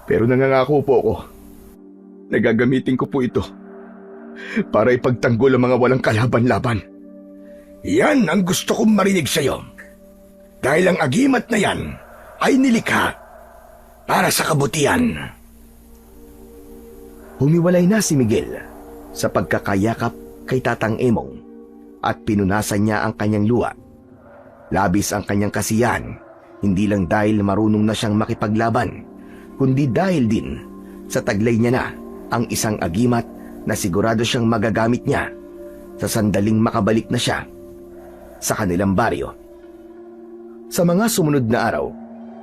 Pero nangangako po ako na gagamitin ko po ito para ipagtanggol ang mga walang kalaban-laban. Yan ang gusto kong marinig sa'yo. Dahil ang agimat na yan ay nilikha para sa kabutihan. Humiwalay na si Miguel sa pagkakayakap kay Tatang Emong at pinunasan niya ang kanyang luha. Labis ang kanyang kasiyahan, hindi lang dahil marunong na siyang makipaglaban, kundi dahil din sa taglay niya na ang isang agimat na sigurado siyang magagamit niya sa sandaling makabalik na siya sa kanilang baryo. Sa mga sumunod na araw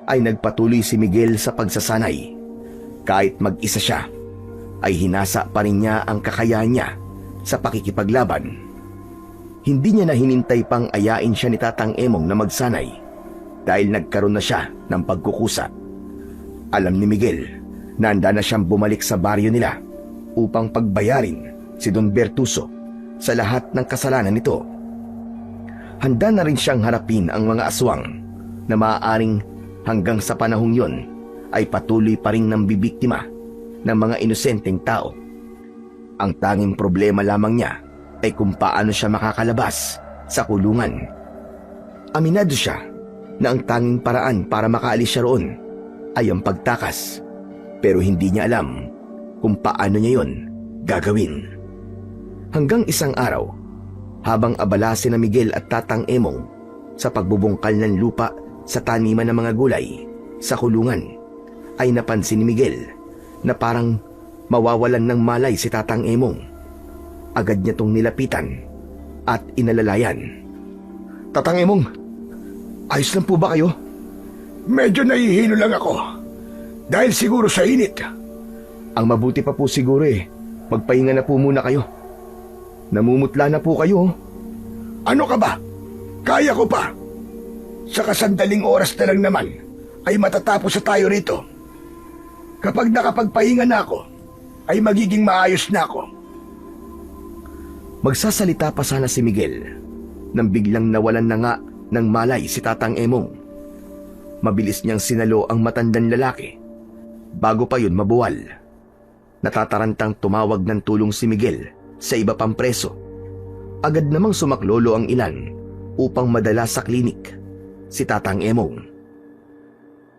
ay nagpatuloy si Miguel sa pagsasanay. Kahit mag-isa siya, ay hinasa pa rin niya ang kakayahan niya sa pakikipaglaban. Hindi niya na hinintay pang ayain siya ni Tatang Emong na magsanay dahil nagkaroon na siya ng pagkukusa. Alam ni Miguel na handa na siyang bumalik sa baryo nila upang pagbayarin si Don Bertuso sa lahat ng kasalanan nito. Handa na rin siyang harapin ang mga aswang na maaaring hanggang sa panahong yon ay patuloy pa rin nang bibiktima ng mga inosenteng tao. Ang tanging problema lamang niya ay kung paano siya makakalabas sa kulungan. Aminado siya na ang tanging paraan para makaalis siya roon ay ang pagtakas, pero hindi niya alam kung paano niya yon gagawin. Hanggang isang araw, habang abala sina Miguel at Tatang Emong sa pagbubungkal ng lupa sa taniman ng mga gulay sa kulungan, ay napansin ni Miguel na parang mawawalan ng malay si Tatang Emong. Agad niya tong nilapitan at inalalayan. Tatang Emong, ayos lang po ba kayo? Medyo nahihilo lang ako. Dahil siguro sa init. Ang mabuti pa po siguro magpahinga na po muna kayo. Namumutla na po kayo. Ano ka ba? Kaya ko pa. Sa kasandaling oras na lang naman ay matatapos na tayo rito. Kapag nakapagpahinga na ako, ay magiging maayos na ako. Magsasalita pa sana si Miguel nang biglang nawalan na nga ng malay si Tatang Emong. Mabilis niyang sinalo ang matandang lalaki bago pa yun mabuwal. Natatarantang tumawag ng tulong si Miguel sa iba pang preso. Agad namang sumaklolo ang ilan upang madala sa klinik si Tatang Emong.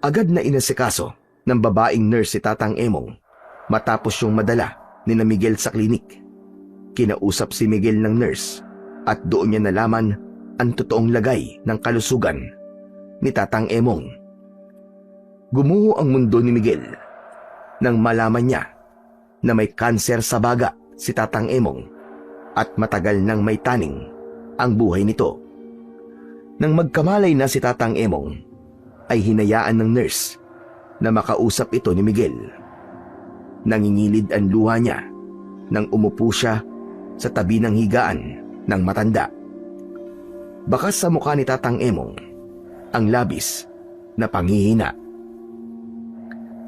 Agad na inasikaso ng babaeng nurse si Tatang Emong matapos yung madala ni na Miguel sa klinik. Kinausap si Miguel ng nurse at doon niya nalaman ang totoong lagay ng kalusugan ni Tatang Emong. Gumuho ang mundo ni Miguel nang malaman niya na may kanser sa baga si Tatang Emong at matagal nang may taning ang buhay nito. Nang magkamalay na si Tatang Emong, ay hinayaan ng nurse na makausap ito ni Miguel. Nangingilid ang luha niya nang umupo siya sa tabi ng higaan ng matanda. Bakas sa mukha ni Tatang Emong ang labis na panghihina.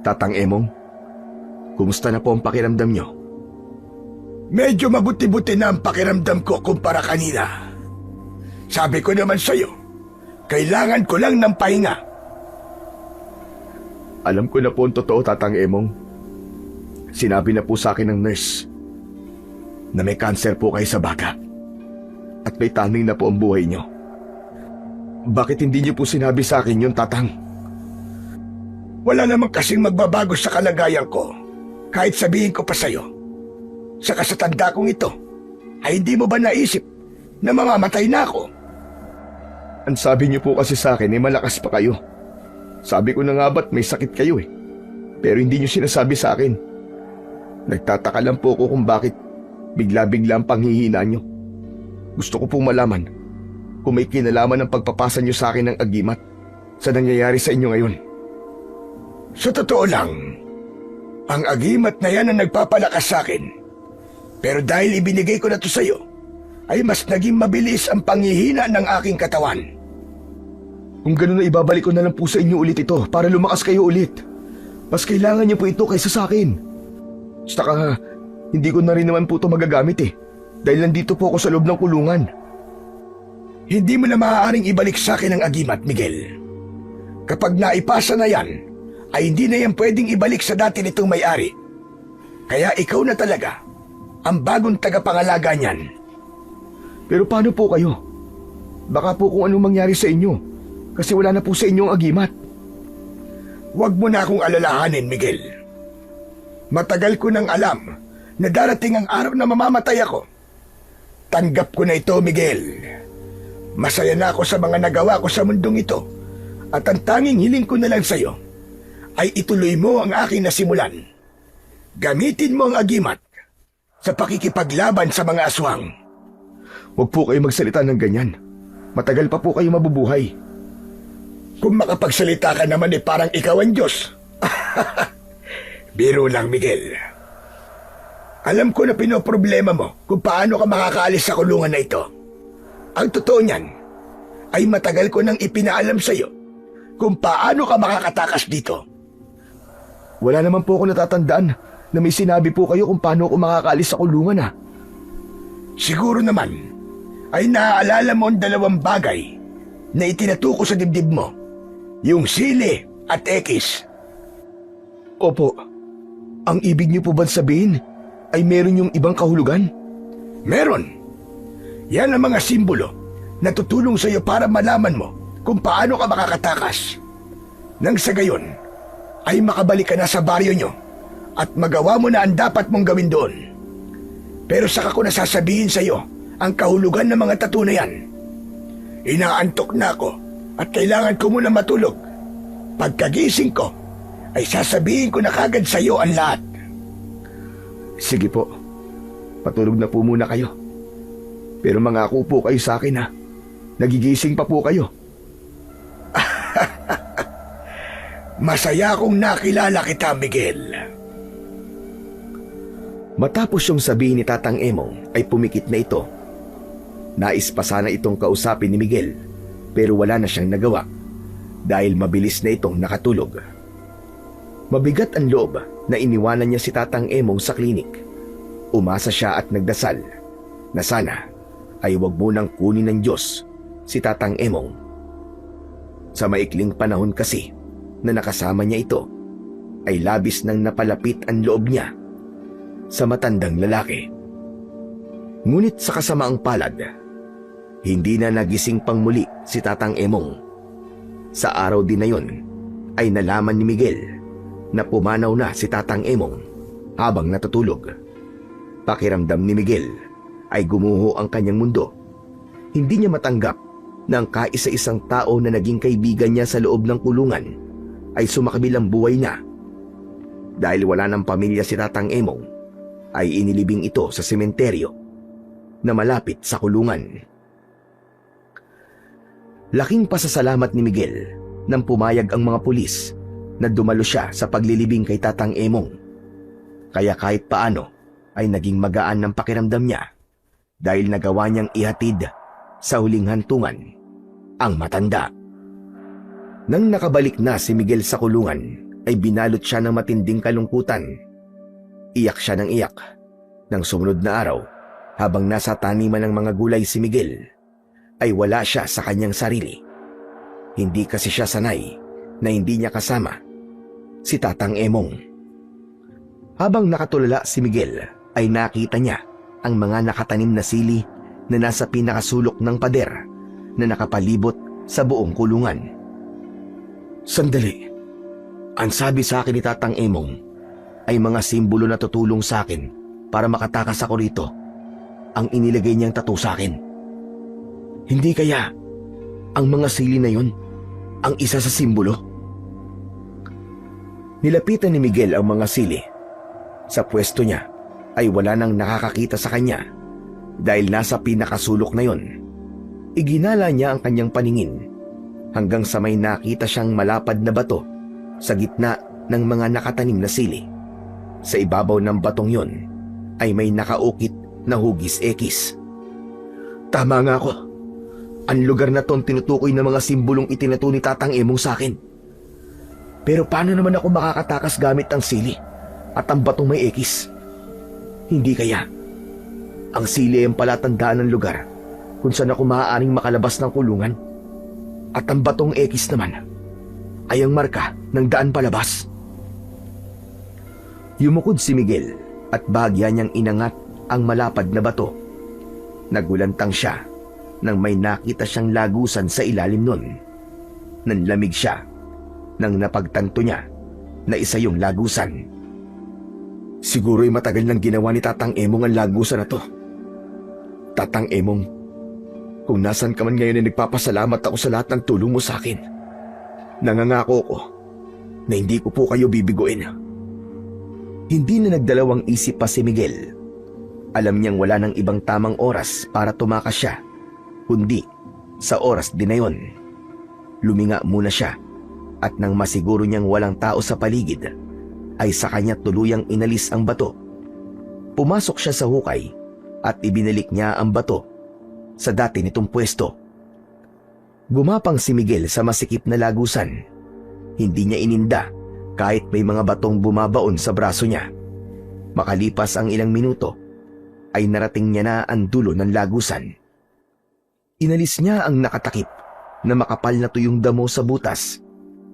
Tatang Emong, kumusta na po ang pakiramdam niyo? Medyo mabuti-buti na ang pakiramdam ko kumpara kanina. Sabi ko naman sa'yo, kailangan ko lang ng pahinga. Alam ko na po ang totoo, Tatang Emong. Sinabi na po sa akin ng nurse na may kanser po kayo sa baga at may taning na po ang buhay niyo. Bakit hindi niyo po sinabi sa akin yun, Tatang? Wala namang kasing magbabago sa kalagayan ko kahit sabihin ko pa sa'yo. Saka sa tanda kong ito, ay hindi mo ba naisip na mamamatay na ako? Ang sabi niyo po kasi sa akin malakas pa kayo. Sabi ko na nga ba't may sakit kayo Pero hindi niyo sinasabi sa akin. Nagtataka lang po ako kung bakit bigla-bigla ang panghihina niyo. Gusto ko pong malaman kung may kinalaman ng pagpapasa niyo sa akin ng agimat sa nangyayari sa inyo ngayon. Sa totoo lang, ang agimat na yan ang nagpapalakas sa akin. Pero dahil ibinigay ko na to sa'yo, ay mas naging mabilis ang panghihina ng aking katawan. Kung ganun na ibabalik ko na lang po sa inyo ulit ito para lumakas kayo ulit. Mas kailangan niyo po ito kaysa sa akin. Saka hindi ko na rin naman po ito magagamit dahil nandito po ako sa loob ng kulungan. Hindi mo na maaaring ibalik sa akin ang agimat, Miguel. Kapag naipasa na yan, ay hindi na yan pwedeng ibalik sa dati nitong may-ari. Kaya ikaw na talaga ang bagong tagapangalaga niyan. Pero paano po kayo? Baka po kung anong mangyari sa inyo kasi wala na po sa inyo ang agimat. Huwag mo na akong alalahanin, Miguel. Matagal ko nang alam na darating ang araw na mamamatay ako. Tanggap ko na ito, Miguel. Masaya na ako sa mga nagawa ko sa mundong ito. At ang tanging hiling ko na lang sa'yo ay ituloy mo ang aking nasimulan. Gamitin mo ang agimat sa pakikipaglaban sa mga aswang. Huwag po kayo magsalita ng ganyan. Matagal pa po kayo mabubuhay. Kung makapagsalita ka naman parang ikaw ang Diyos. Biro lang, Miguel. Alam ko na pinoproblema mo kung paano ka makakaalis sa kulungan na ito. Ang totoo niyan ay matagal ko nang ipinaalam sa iyo kung paano ka makakatakas dito. Wala naman po ako natatandaan na may sinabi po kayo kung paano ako makakaalis sa kulungan Siguro naman ay naaalala mo ang dalawang bagay na itinatuko sa dibdib mo. Yung sili at ekis. Opo. Ang ibig niyo po ba sabihin ay meron yung ibang kahulugan? Meron. Yan ang mga simbolo na tutulong sa iyo para malaman mo kung paano ka makakatakas. Nang sa gayon, ay makabalik ka na sa baryo nyo at magawa mo na ang dapat mong gawin doon. Pero saka ko nasasabihin sa iyo ang kahulugan ng mga tattoo na yan. Inaantok na ako at kailangan ko muna matulog. Pagkagising ko, ay sasabihin ko na kagad sa iyo ang lahat. Sige po. Patulog na po muna kayo. Pero mangako po kayo sa akin Nagigising pa po kayo. Masaya akong nakilala kita, Miguel. Matapos yung sabihin ni Tatang Emong ay pumikit na ito. Nais pa sana itong kausapin ni Miguel pero wala na siyang nagawa dahil mabilis na itong nakatulog. Mabigat ang loob na iniwanan niya si Tatang Emong sa klinik. Umasa siya at nagdasal na sana ay wag munang kunin ng Diyos si Tatang Emong. Sa maikling panahon kasi na nakasama niya ito ay labis nang napalapit ang loob niya sa matandang lalaki. Ngunit sa kasamaang palad, hindi na nagising pang muli si Tatang Emong. Sa araw din na yon ay nalaman ni Miguel na pumanaw na si Tatang Emong habang natutulog. Pakiramdam ni Miguel ay gumuho ang kanyang mundo. Hindi niya matanggap na ang kaisa-isang tao na naging kaibigan niya sa loob ng kulungan ay sumakabilang buhay na. Dahil wala ng pamilya si Tatang Emong, ay inilibing ito sa sementeryo na malapit sa kulungan. Laking pasasalamat ni Miguel nang pumayag ang mga pulis na dumalo siya sa paglilibing kay Tatang Emong. Kaya kahit paano ay naging magaan ng pakiramdam niya dahil nagawa niyang ihatid sa huling hantungan ang matanda. Nang nakabalik na si Miguel sa kulungan ay binalot siya ng matinding kalungkutan. Iyak siya ng iyak. Nang sumunod na araw, habang nasa taniman ng mga gulay si Miguel, ay wala siya sa kanyang sarili. Hindi kasi siya sanay na hindi niya kasama si Tatang Emong. Habang nakatulala si Miguel, ay nakita niya ang mga nakatanim na sili na nasa pinakasulok ng pader na nakapalibot sa buong kulungan. Sandali. Ang sabi sa akin ni Tatang Emong ay mga simbolo na tutulong sa akin para makatakas ako rito. Ang inilagay niyang tattoo sa akin. Hindi kaya ang mga sili na yon ang isa sa simbolo? Nilapitan ni Miguel ang mga sili. Sa pwesto niya ay wala nang nakakakita sa kanya dahil nasa pinakasulok na yon. Iginala niya ang kanyang paningin hanggang sa may nakita siyang malapad na bato sa gitna ng mga nakatanim na sili. Sa ibabaw ng batong yon ay may nakaukit na hugis ekis. Tama nga ako. Ang lugar na to ang tinutukoy ng mga simbolong itinato ni Tatang Emong sa akin. Pero paano naman ako makakatakas gamit ang sili at ang batong may ekis? Hindi kaya. Ang sili ay ang palatandaan ng lugar kung saan ako maaaring makalabas ng kulungan. At ang batong ekis naman ay ang marka ng daan palabas. Yumukod si Miguel at bahagya niyang inangat ang malapad na bato. Nagulantang siya nang may nakita siyang lagusan sa ilalim nun. Nanlamig siya nang napagtanto niya na isa yung lagusan. Siguro'y matagal nang ginawa ni Tatang Emong ang lagusan na to. Tatang Emong, kung nasan ka man ngayon ay nagpapasalamat ako sa lahat ng tulong mo sa akin. Nangangako ko na hindi ko po kayo bibiguin. Hindi na nagdalawang isip pa si Miguel. Alam niyang wala nang ibang tamang oras para tumakas siya, kundi sa oras din na yun. Luminga muna siya at nang masiguro niyang walang tao sa paligid, ay sa kanya tuluyang inalis ang bato. Pumasok siya sa hukay at ibinalik niya ang bato sa dati nitong pwesto. Gumapang si Miguel sa masikip na lagusan. Hindi niya ininda kahit may mga batong bumabaon sa braso niya. Makalipas ang ilang minuto, ay narating niya na ang dulo ng lagusan. Inalis niya ang nakatakip na makapal na tuyong damo sa butas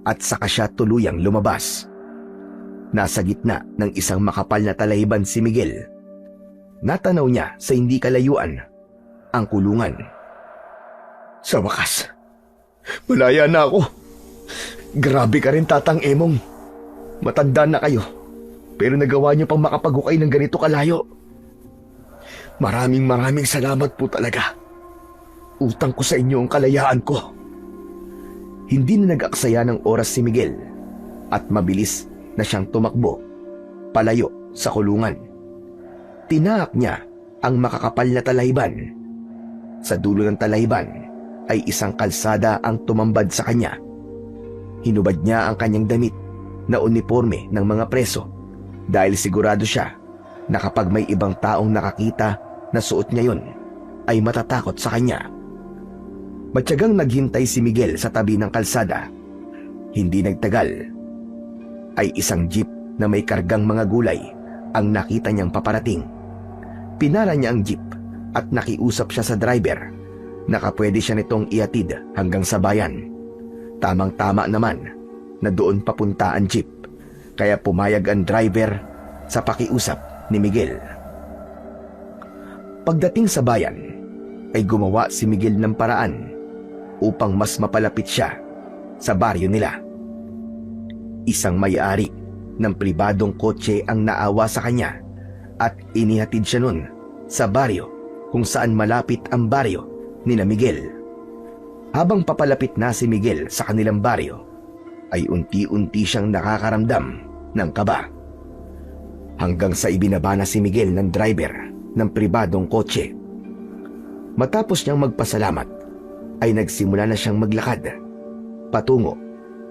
at saka siya tuluyang lumabas. Nasa gitna ng isang makapal na talayban si Miguel. Natanaw niya sa hindi kalayuan ang kulungan. Sa wakas, malaya na ako. Grabe ka rin, Tatang Emong. Matanda na kayo, pero nagawa niyo pang makapaghukay ng ganito kalayo. Maraming salamat po talaga. Utang ko sa inyo ang kalayaan ko. Hindi na nag-aksaya ng oras si Miguel at mabilis na siyang tumakbo palayo sa kulungan. Tinaak niya ang makakapal na talayban. Sa dulo ng talayban ay isang kalsada ang tumambad sa kanya. Hinubad niya ang kanyang damit na uniforme ng mga preso dahil sigurado siya na kapag may ibang taong nakakita na suot niya yun, ay matatakot sa kanya. Matyagang naghintay si Miguel sa tabi ng kalsada. Hindi nagtagal, ay isang jeep na may kargang mga gulay ang nakita niyang paparating. Pinara niya ang jeep at nakiusap siya sa driver na kapwede siya nitong ihatid hanggang sa bayan. Tamang-tama naman na doon papunta ang jeep, kaya pumayag ang driver sa pakiusap ni Miguel. Pagdating sa bayan, ay gumawa si Miguel ng paraan upang mas mapalapit siya sa baryo nila. Isang may-ari ng pribadong kotse ang naawa sa kanya at inihatid siya nun sa baryo kung saan malapit ang baryo ni Miguel. Habang papalapit na si Miguel sa kanilang baryo, ay unti-unti siyang nakakaramdam ng kaba. Hanggang sa ibinaba na si Miguel ng driver ng pribadong kotse. Matapos niyang magpasalamat, ay nagsimula na siyang maglakad patungo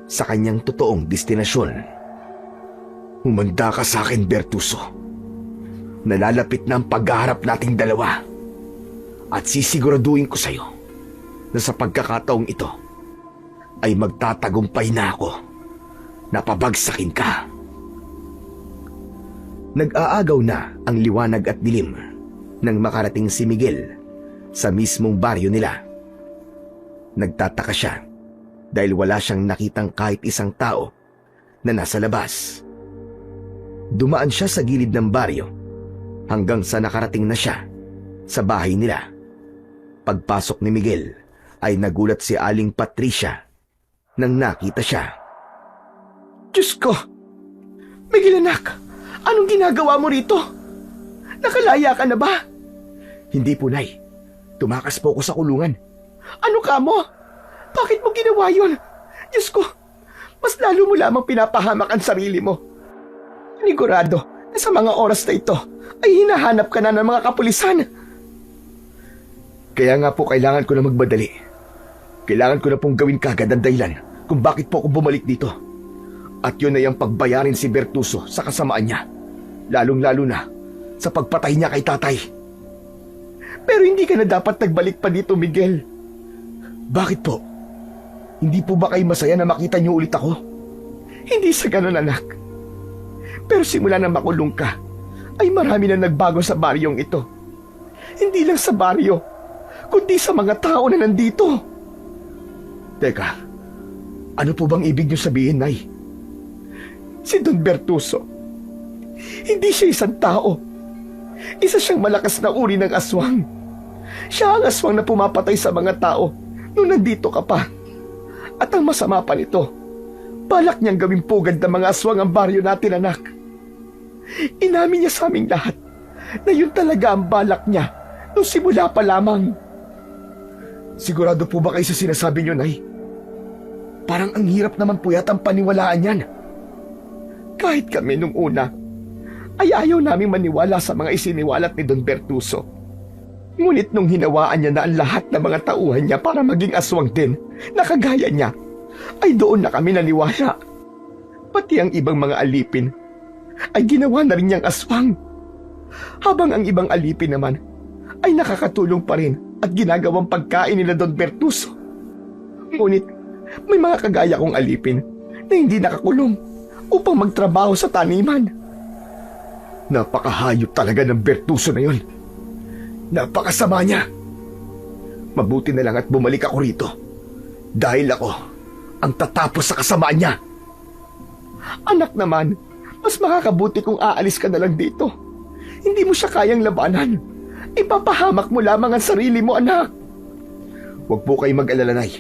sa kanyang totoong destinasyon. Humanda ka sa akin, Bertuso. Nalalapit na ang paghaharap nating dalawa. At sisiguraduhin ko sa'yo na sa pagkakataong ito ay magtatagumpay na ako na pabagsakin ka. Nag-aagaw na ang liwanag at dilim nang makarating si Miguel sa mismong baryo nila. Nagtataka siya dahil wala siyang nakitang kahit isang tao na nasa labas. Dumaan siya sa gilid ng baryo hanggang sa nakarating na siya sa bahay nila. Pagpasok ni Miguel ay nagulat si Aling Patricia nang nakita siya. Diyos ko! Miguel anak, anong ginagawa mo rito? Nakalaya ka na ba? Hindi po, Nay. Tumakas po ako sa kulungan. Ano ka mo? Bakit mo ginawa yun? Diyos ko, mas lalo mo lamang pinapahamak ang sarili mo. Panigurado na sa mga oras na ito ay hinahanap ka na ng mga kapulisan. Kaya nga po kailangan ko na magmadali. Kailangan ko na pong gawin kagad ang dahilan kung bakit po ako bumalik dito. At yun ay ang pagbayarin si Bertuso sa kasamaan niya. Lalong-lalo na sa pagpatay niya kay tatay. Pero hindi ka na dapat nagbalik pa dito, Miguel. Bakit po? Hindi po ba kayo masaya na makita niyo ulit ako? Hindi sa ganun, anak. Pero simula na makulong ka, ay marami na nagbago sa baryong ito. Hindi lang sa baryo, kundi sa mga tao na nandito. Teka, ano po bang ibig niyo sabihin, Nay? Si Don Bertuso, hindi siya isang tao. Isa siyang malakas na uri ng aswang. Siya ang aswang na pumapatay sa mga tao nung nandito ka pa. At ang masama pa nito, balak niyang gawing pugad ng mga aswang ang baryo natin, anak. Inamin niya sa aming lahat na yun talaga ang balak niya nung simula pa lamang. Sigurado po ba kayo sa sinasabi niyo, Nay? Parang ang hirap naman po yatang paniwalaan yan. Kahit kami nung una, ay ayaw naming maniwala sa mga isiniwalat ni Don Bertuso. Ngunit nung hinawaan niya na ang lahat ng mga tauhan niya para maging aswang din, na kagaya niya, ay doon na kami naniwala. Pati ang ibang mga alipin ay ginawa na rin niyang aswang. Habang ang ibang alipin naman ay nakakatulong pa rin at ginagawang pagkain nila Don Bertuso. Ngunit may mga kagaya kong alipin na hindi nakakulong upang magtrabaho sa taniman. Napakahayop talaga ng Bertuso na yun. Napakasama niya. Mabuti na lang at bumalik ako rito. Dahil ako ang tatapos sa kasamaan niya. Anak naman, mas makakabuti kung aalis ka na lang dito. Hindi mo siya kayang labanan. Ipapahamak mo lamang ang sarili mo, anak. Huwag po kayo mag-alala, Nay.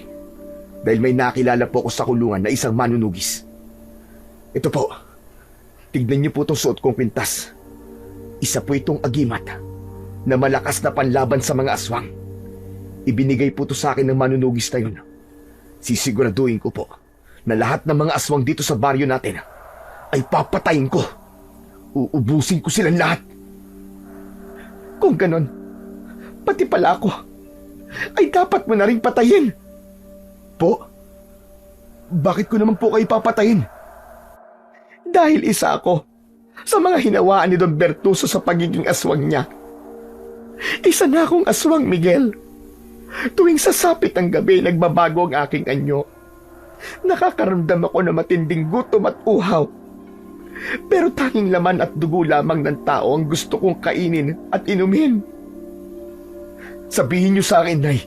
Dahil may nakilala po ako sa kulungan na isang manunugis. Ito po. Tignan niyo po itong suot kong kwintas. Isa po itong agimat na malakas na panlaban sa mga aswang. Ibinigay po ito sa akin ng manunugis na yun. Sisiguraduhin ko po na lahat ng mga aswang dito sa baryo natin ay papatayin ko. Uubusin ko silang lahat. Kung ganon, pati pala ako ay dapat mo na rin patayin. Po? Bakit ko naman po kayo papatayin? Dahil isa ako sa mga hinawaan ni Don Bertuso sa pagiging aswang niya. Isa na akong aswang, Miguel. Tuwing sasapit ang gabi, nagbabago ang aking anyo. Nakakaramdam ako na matinding gutom at uhaw. Pero tanging laman at dugo lamang ng tao ang gusto kong kainin at inumin. Sabihin niyo sa akin, Nay,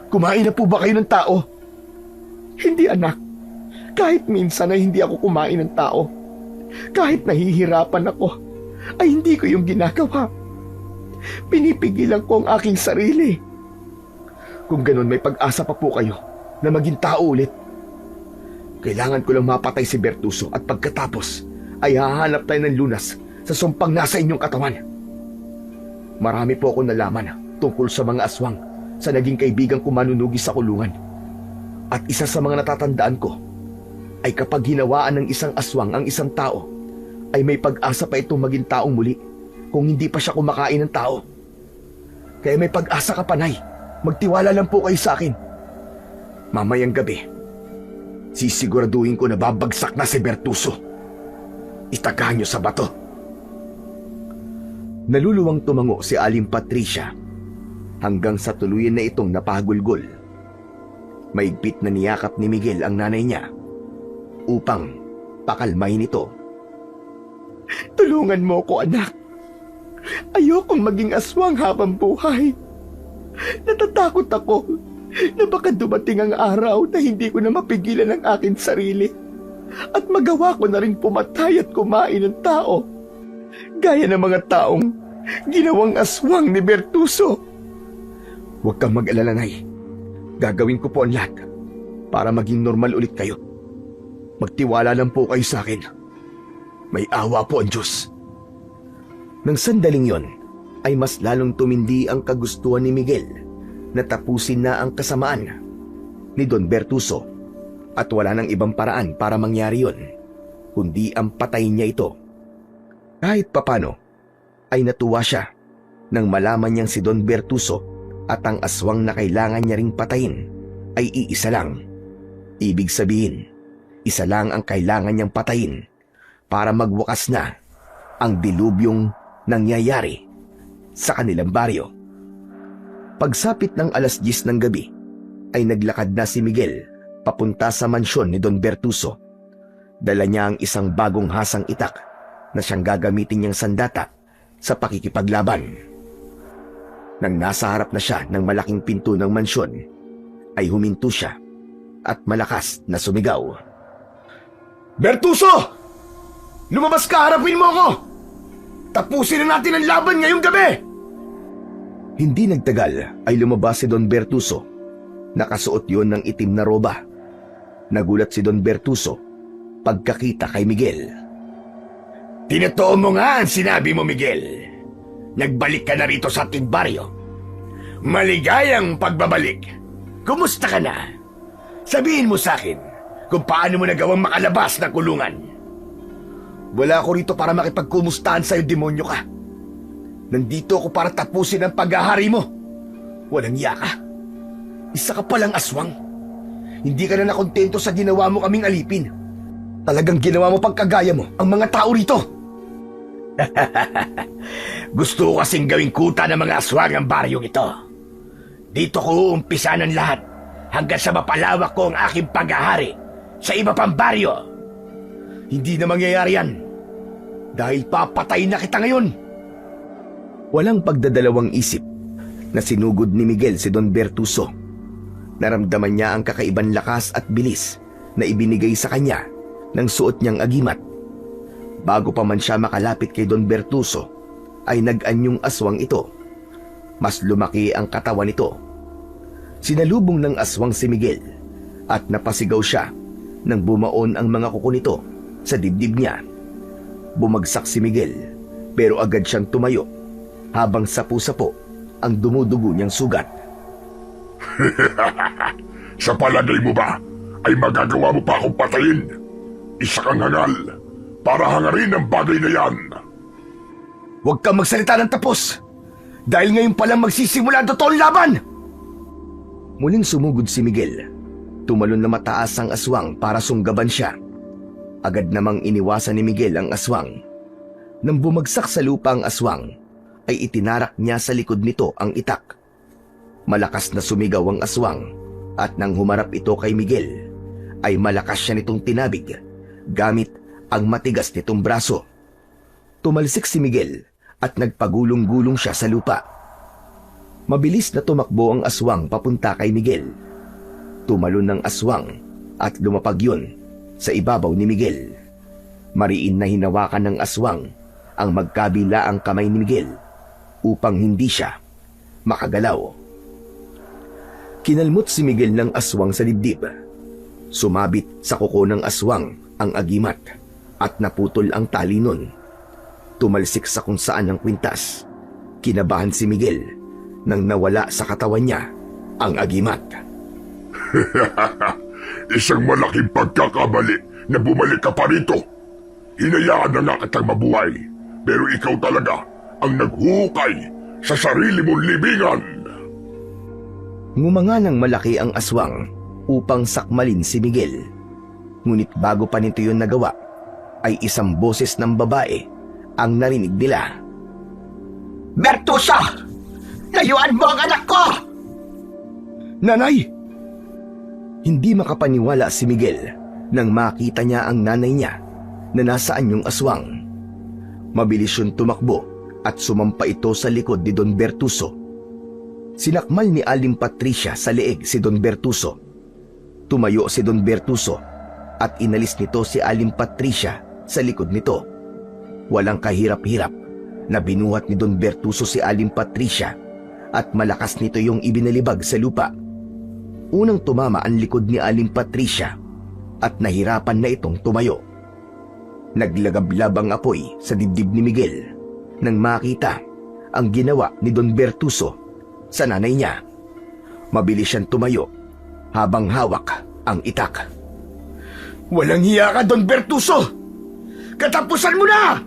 kumain na po ba kayo ng tao? Hindi, anak. Kahit minsan ay hindi ako kumain ng tao. Kahit nahihirapan ako, ay hindi ko yung ginagawa. Pinipigilan ko ang aking sarili. Kung ganun, may pag-asa pa po kayo na maging tao ulit. Kailangan ko lang mapatay si Bertuso at pagkatapos ay hahanap tayo ng lunas sa sumpang nasa inyong katawan. Marami po akong nalaman tungkol sa mga aswang sa naging kaibigan ko manunugis sa kulungan. At isa sa mga natatandaan ko ay kapag hinawaan ng isang aswang ang isang tao, ay may pag-asa pa itong maging taong muli kung hindi pa siya kumakain ng tao. Kaya may pag-asa ka pa, Nay. Magtiwala lang po kayo sa akin. Mamayang gabi, sisiguraduhin ko na babagsak na si Bertuso. Itagahan niyo sa bato. Naluluwang tumango si Aling Patricia hanggang sa tuluyan na itong napahagulgol. Maigpit na niyakap ni Miguel ang nanay niya upang pakalmahin ito. Tulungan mo ko, anak. Ayokong maging aswang habang buhay. Natatakot ako na baka dumating ang araw na hindi ko na mapigilan ang aking sarili at magawa ko na rin pumatay at kumain ng tao, gaya ng mga taong ginawang aswang ni Bertuso. Huwag kang mag-alala, Nay. Gagawin ko po ang lahat para maging normal ulit kayo. Magtiwala lang po kayo sa akin. May awa po ang Diyos. Nang sandaling yon, ay mas lalong tumindi ang kagustuhan ni Miguel na tapusin na ang kasamaan ni Don Bertuso at wala nang ibang paraan para mangyari yon kundi ang patayin niya ito. Kahit papano ay natuwa siya nang malaman niyang si Don Bertuso at ang aswang na kailangan niya ring patayin ay iisa lang. Ibig sabihin, isa lang ang kailangan niyang patayin para magwakas na ang dilubyong nangyayari sa kanilang baryo. Pagsapit ng 10:00 ng gabi, ay naglakad na si Miguel papunta sa mansyon ni Don Bertuso. Dala niya ang isang bagong hasang itak na siyang gagamitin niyang sandata sa pakikipaglaban. Nang nasa harap na siya ng malaking pinto ng mansyon, ay huminto siya at malakas na sumigaw. Bertuso! Lumabas ka, harapin mo ako! Tapusin na natin ang laban ngayong gabi! Hindi nagtagal ay lumabas si Don Bertuso. Nakasuot yon ng itim na roba. Nagulat si Don Bertuso pagkakita kay Miguel. Tinotoo mo nga ang sinabi mo, Miguel. Nagbalik ka na rito sa ating baryo. Maligayang pagbabalik. Kumusta ka na? Sabihin mo sa akin kung paano mo nagawang makalabas ng kulungan. Wala ako rito para makipagkumustahan sa'yo, demonyo ka. Nandito ako para tapusin ang paghahari mo. Walang iya ka. Isa ka palang aswang. Hindi ka na nakontento sa ginawa mo kaming alipin. Talagang ginawa mo pagkagaya mo ang mga tao rito. Gusto ko kasing gawing kuta ng mga aswang ang baryong ito. Dito ko uumpisa ng lahat hanggang sa mapalawak ko ang aking paghahari sa iba pang baryo. Hindi na mangyayari yan. Dahil papatayin na kita ngayon. Walang pagdadalawang isip na sinugod ni Miguel si Don Bertuso. Naramdaman niya ang kakaibang lakas at bilis na ibinigay sa kanya ng suot niyang agimat. Bago pa man siya makalapit kay Don Bertuso, ay nag-anyong aswang ito. Mas lumaki ang katawan nito. Sinalubong ng aswang si Miguel at napasigaw siya nang bumaon ang mga kuko nito sa dibdib niya. Bumagsak si Miguel pero agad siyang tumayo habang sapu-sapo ang dumudugo niyang sugat. Sa palagay mo ba ay magagawa mo pa akong patayin? Isa kang hangal para hangarin ang bagay na yan. Huwag kang magsalita ng tapos dahil ngayon palang magsisimula ang totoong laban. Muling sumugod si Miguel. Tumalon na mataas ang aswang para sunggaban siya. Agad namang iniwasan ni Miguel ang aswang. Nang bumagsak sa lupa ang aswang, ay itinarak niya sa likod nito ang itak. Malakas na sumigaw ang aswang at nang humarap ito kay Miguel, ay malakas siya nitong tinabig gamit ang matigas nitong braso. Tumalsik si Miguel at nagpagulong-gulong siya sa lupa. Mabilis na tumakbo ang aswang papunta kay Miguel. Tumalon ng aswang at lumapag yun sa ibabaw ni Miguel. Mariin na hinawakan ng aswang ang magkabila ang kamay ni Miguel upang hindi siya makagalaw. Kinalmot si Miguel ng aswang sa dibdib. Sumabit sa kuko ng aswang ang agimat at naputol ang tali nun. Tumalsik sa kung saan ang kwintas. Kinabahan si Miguel nang nawala sa katawan niya ang agimat. Isang malaking pagkakamali na bumalik ka pa rito. Hinayaan na nga kitang mabuhay, pero ikaw talaga ang naghukay sa sarili mong libingan. Ngumanga ng malaki ang aswang upang sakmalin si Miguel. Ngunit bago pa nito yun nagawa, ay isang boses ng babae ang narinig nila. Bertuso! Layuan mo ang anak ko! Nanay! Hindi makapaniwala si Miguel nang makita niya ang nanay niya na nasaan yung aswang. Mabilis yun tumakbo at sumampa ito sa likod ni Don Bertuso. Sinakmal ni Aling Patricia sa leeg si Don Bertuso. Tumayo si Don Bertuso at inalis nito si Aling Patricia sa likod nito. Walang kahirap-hirap na binuhat ni Don Bertuso si Aling Patricia at malakas nito yung ibinalibag sa lupa. Unang tumama ang likod ni Aling Patricia at nahirapan na itong tumayo. Naglagablab ang apoy sa dibdib ni Miguel nang makita ang ginawa ni Don Bertuso sa nanay niya. Mabilis siyang tumayo habang hawak ang itak. Walang hiya ka, Don Bertuso! Katapusan mo na!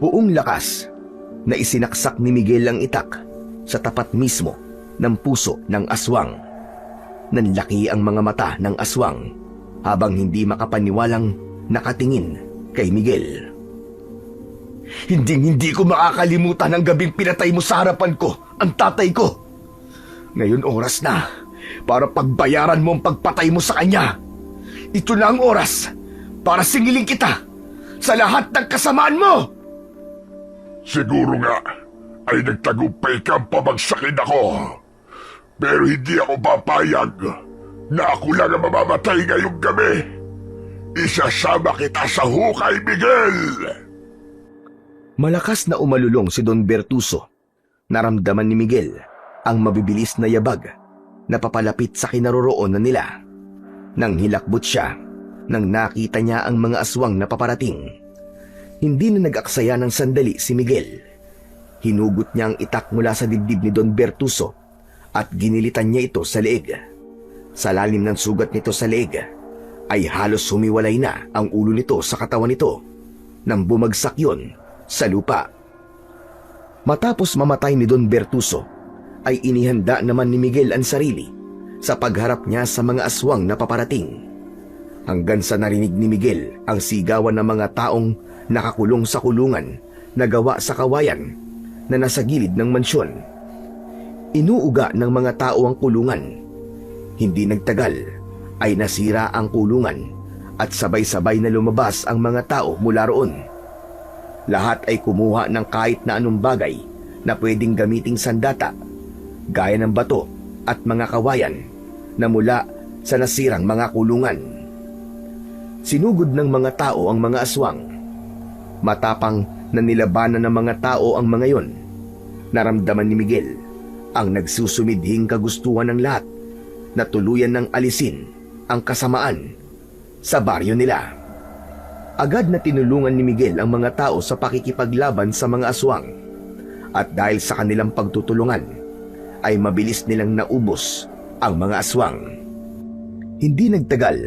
Buong lakas na isinaksak ni Miguel ang itak sa tapat mismo ng puso ng aswang. Nanlaki ang mga mata ng aswang habang hindi makapaniwalang nakatingin kay Miguel. Hindi ko makakalimutan ang gabing pinatay mo sa harapan ko ang tatay ko. Ngayon oras na para pagbayaran mo ang pagpatay mo sa kanya. Ito na ang oras para singilin kita sa lahat ng kasamaan mo! Siguro nga ay nagtagumpay kang pabagsakin ako. Pero hindi ako papayag na ako lang ang mamamatay ngayong gabi. Isasama kita sa hukay, Miguel! Malakas na umalulong si Don Bertuso. Naramdaman ni Miguel ang mabibilis na yabag na papalapit sa kinaroroonan nila. Nang hilakbot siya, nang nakita niya ang mga aswang na paparating. Hindi na nag-aksaya ng sandali si Miguel. Hinugot niya ang itak mula sa dibdib ni Don Bertuso at ginilitan niya ito sa leeg. Sa lalim ng sugat nito sa leeg ay halos humiwalay na ang ulo nito sa katawan nito nang bumagsak yon sa lupa. Matapos mamatay ni Don Bertuso, ay inihanda naman ni Miguel ang sarili sa pagharap niya sa mga aswang na paparating. Hanggang sa narinig ni Miguel ang sigawan ng mga taong nakakulong sa kulungan na gawa sa kawayan na nasa gilid ng mansyon. Inuuga ng mga tao ang kulungan. Hindi nagtagal ay nasira ang kulungan at sabay-sabay na lumabas ang mga tao mula roon. Lahat ay kumuha ng kahit na anong bagay na pwedeng gamiting sandata, gaya ng bato at mga kawayan na mula sa nasirang mga kulungan. Sinugod ng mga tao ang mga aswang. Matapang na nilabanan ng mga tao ang mga yon. Naramdaman ni Miguel ang nagsusumidhing kagustuhan ng lahat na tuluyan ng alisin ang kasamaan sa baryo nila. Agad na tinulungan ni Miguel ang mga tao sa pakikipaglaban sa mga aswang. At dahil sa kanilang pagtutulungan, ay mabilis nilang naubos ang mga aswang. Hindi nagtagal,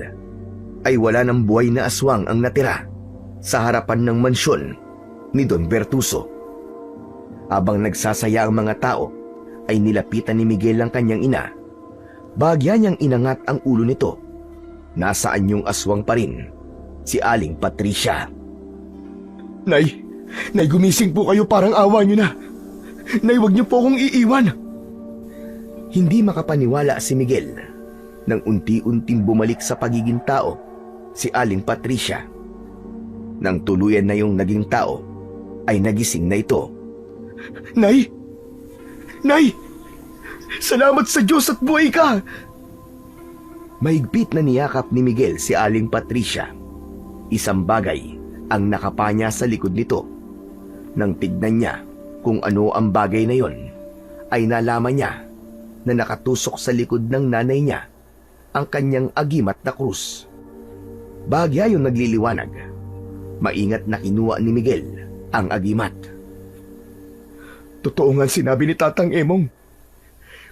ay wala ng buhay na aswang ang natira sa harapan ng mansyon ni Don Bertuso. Habang nagsasaya ang mga tao, ay nilapitan ni Miguel ang kanyang ina. Bahagya niyang inangat ang ulo nito. Nasaan yung aswang pa rin, si Aling Patricia. Nay, gumising po kayo, parang awa niyo na. Nay, huwag niyo po akong iiwan. Hindi makapaniwala si Miguel nang unti-unting bumalik sa pagiging tao si Aling Patricia. Nang tuluyan na yung naging tao, ay nagising na ito. Nay! Nay! Salamat sa Diyos at buhay ka! Mahigpit na niyakap ni Miguel si Aling Patricia. Isang bagay ang nakapanya sa likod nito. Nang tignan niya kung ano ang bagay na yon, ay nalaman niya na nakatusok sa likod ng nanay niya ang kanyang agimat na krus. Bahagya yung nagliliwanag. Maingat na kinuha ni Miguel ang agimat. Totoo nga sinabi ni Tatang Emong.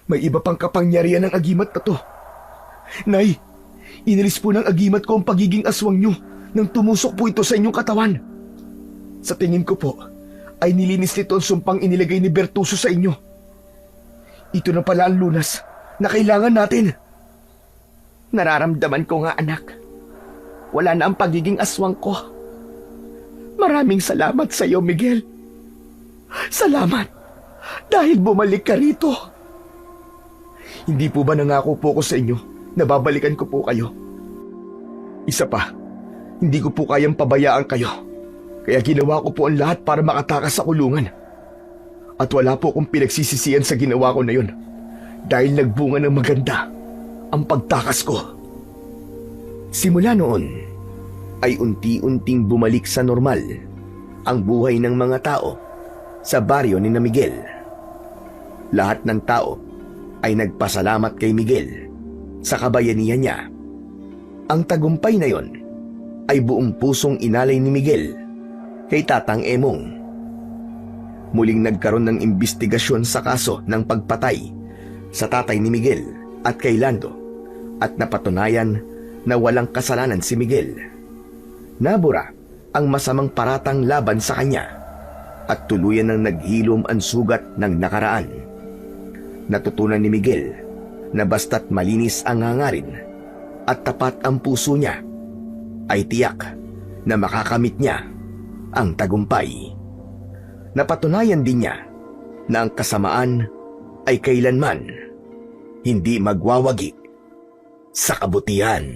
May iba pang kapangyarihan ng agimat na to. Nay, inalis po ng agimat ko ang pagiging aswang nyo nang tumusok po ito sa inyong katawan. Sa tingin ko po, ay nilinis nito ang sumpang inilagay ni Bertuso sa inyo. Ito na pala ang lunas na kailangan natin. Nararamdaman ko nga, anak. Wala na ang pagiging aswang ko. Maraming salamat sa iyo, Miguel. Salamat dahil bumalik ka rito. Hindi po ba nangako po ko sa inyo na babalikan ko po kayo? Isa pa, hindi ko po kayang pabayaan kayo. Kaya ginawa ko po ang lahat para makatakas sa kulungan. At wala po akong pinagsisisihan sa ginawa ko na yun. Dahil nagbunga ng maganda ang pagtakas ko. Simula noon, ay unti-unting bumalik sa normal ang buhay ng mga tao sa baryo ni na Miguel. Lahat ng tao ay nagpasalamat kay Miguel sa kabayanihan niya. Ang tagumpay na yon ay buong pusong inalay ni Miguel kay Tatang Emong. Muling nagkaroon ng imbestigasyon sa kaso ng pagpatay sa tatay ni Miguel at kay Lando at napatunayan na walang kasalanan si Miguel. Nabura ang masamang paratang laban sa kanya at tuluyan ng naghilom ang sugat ng nakaraan. Natutunan ni Miguel na basta't malinis ang hangarin at tapat ang puso niya, ay tiyak na makakamit niya ang tagumpay. Napatunayan din niya na ang kasamaan ay kailanman hindi magwawagi sa kabutihan.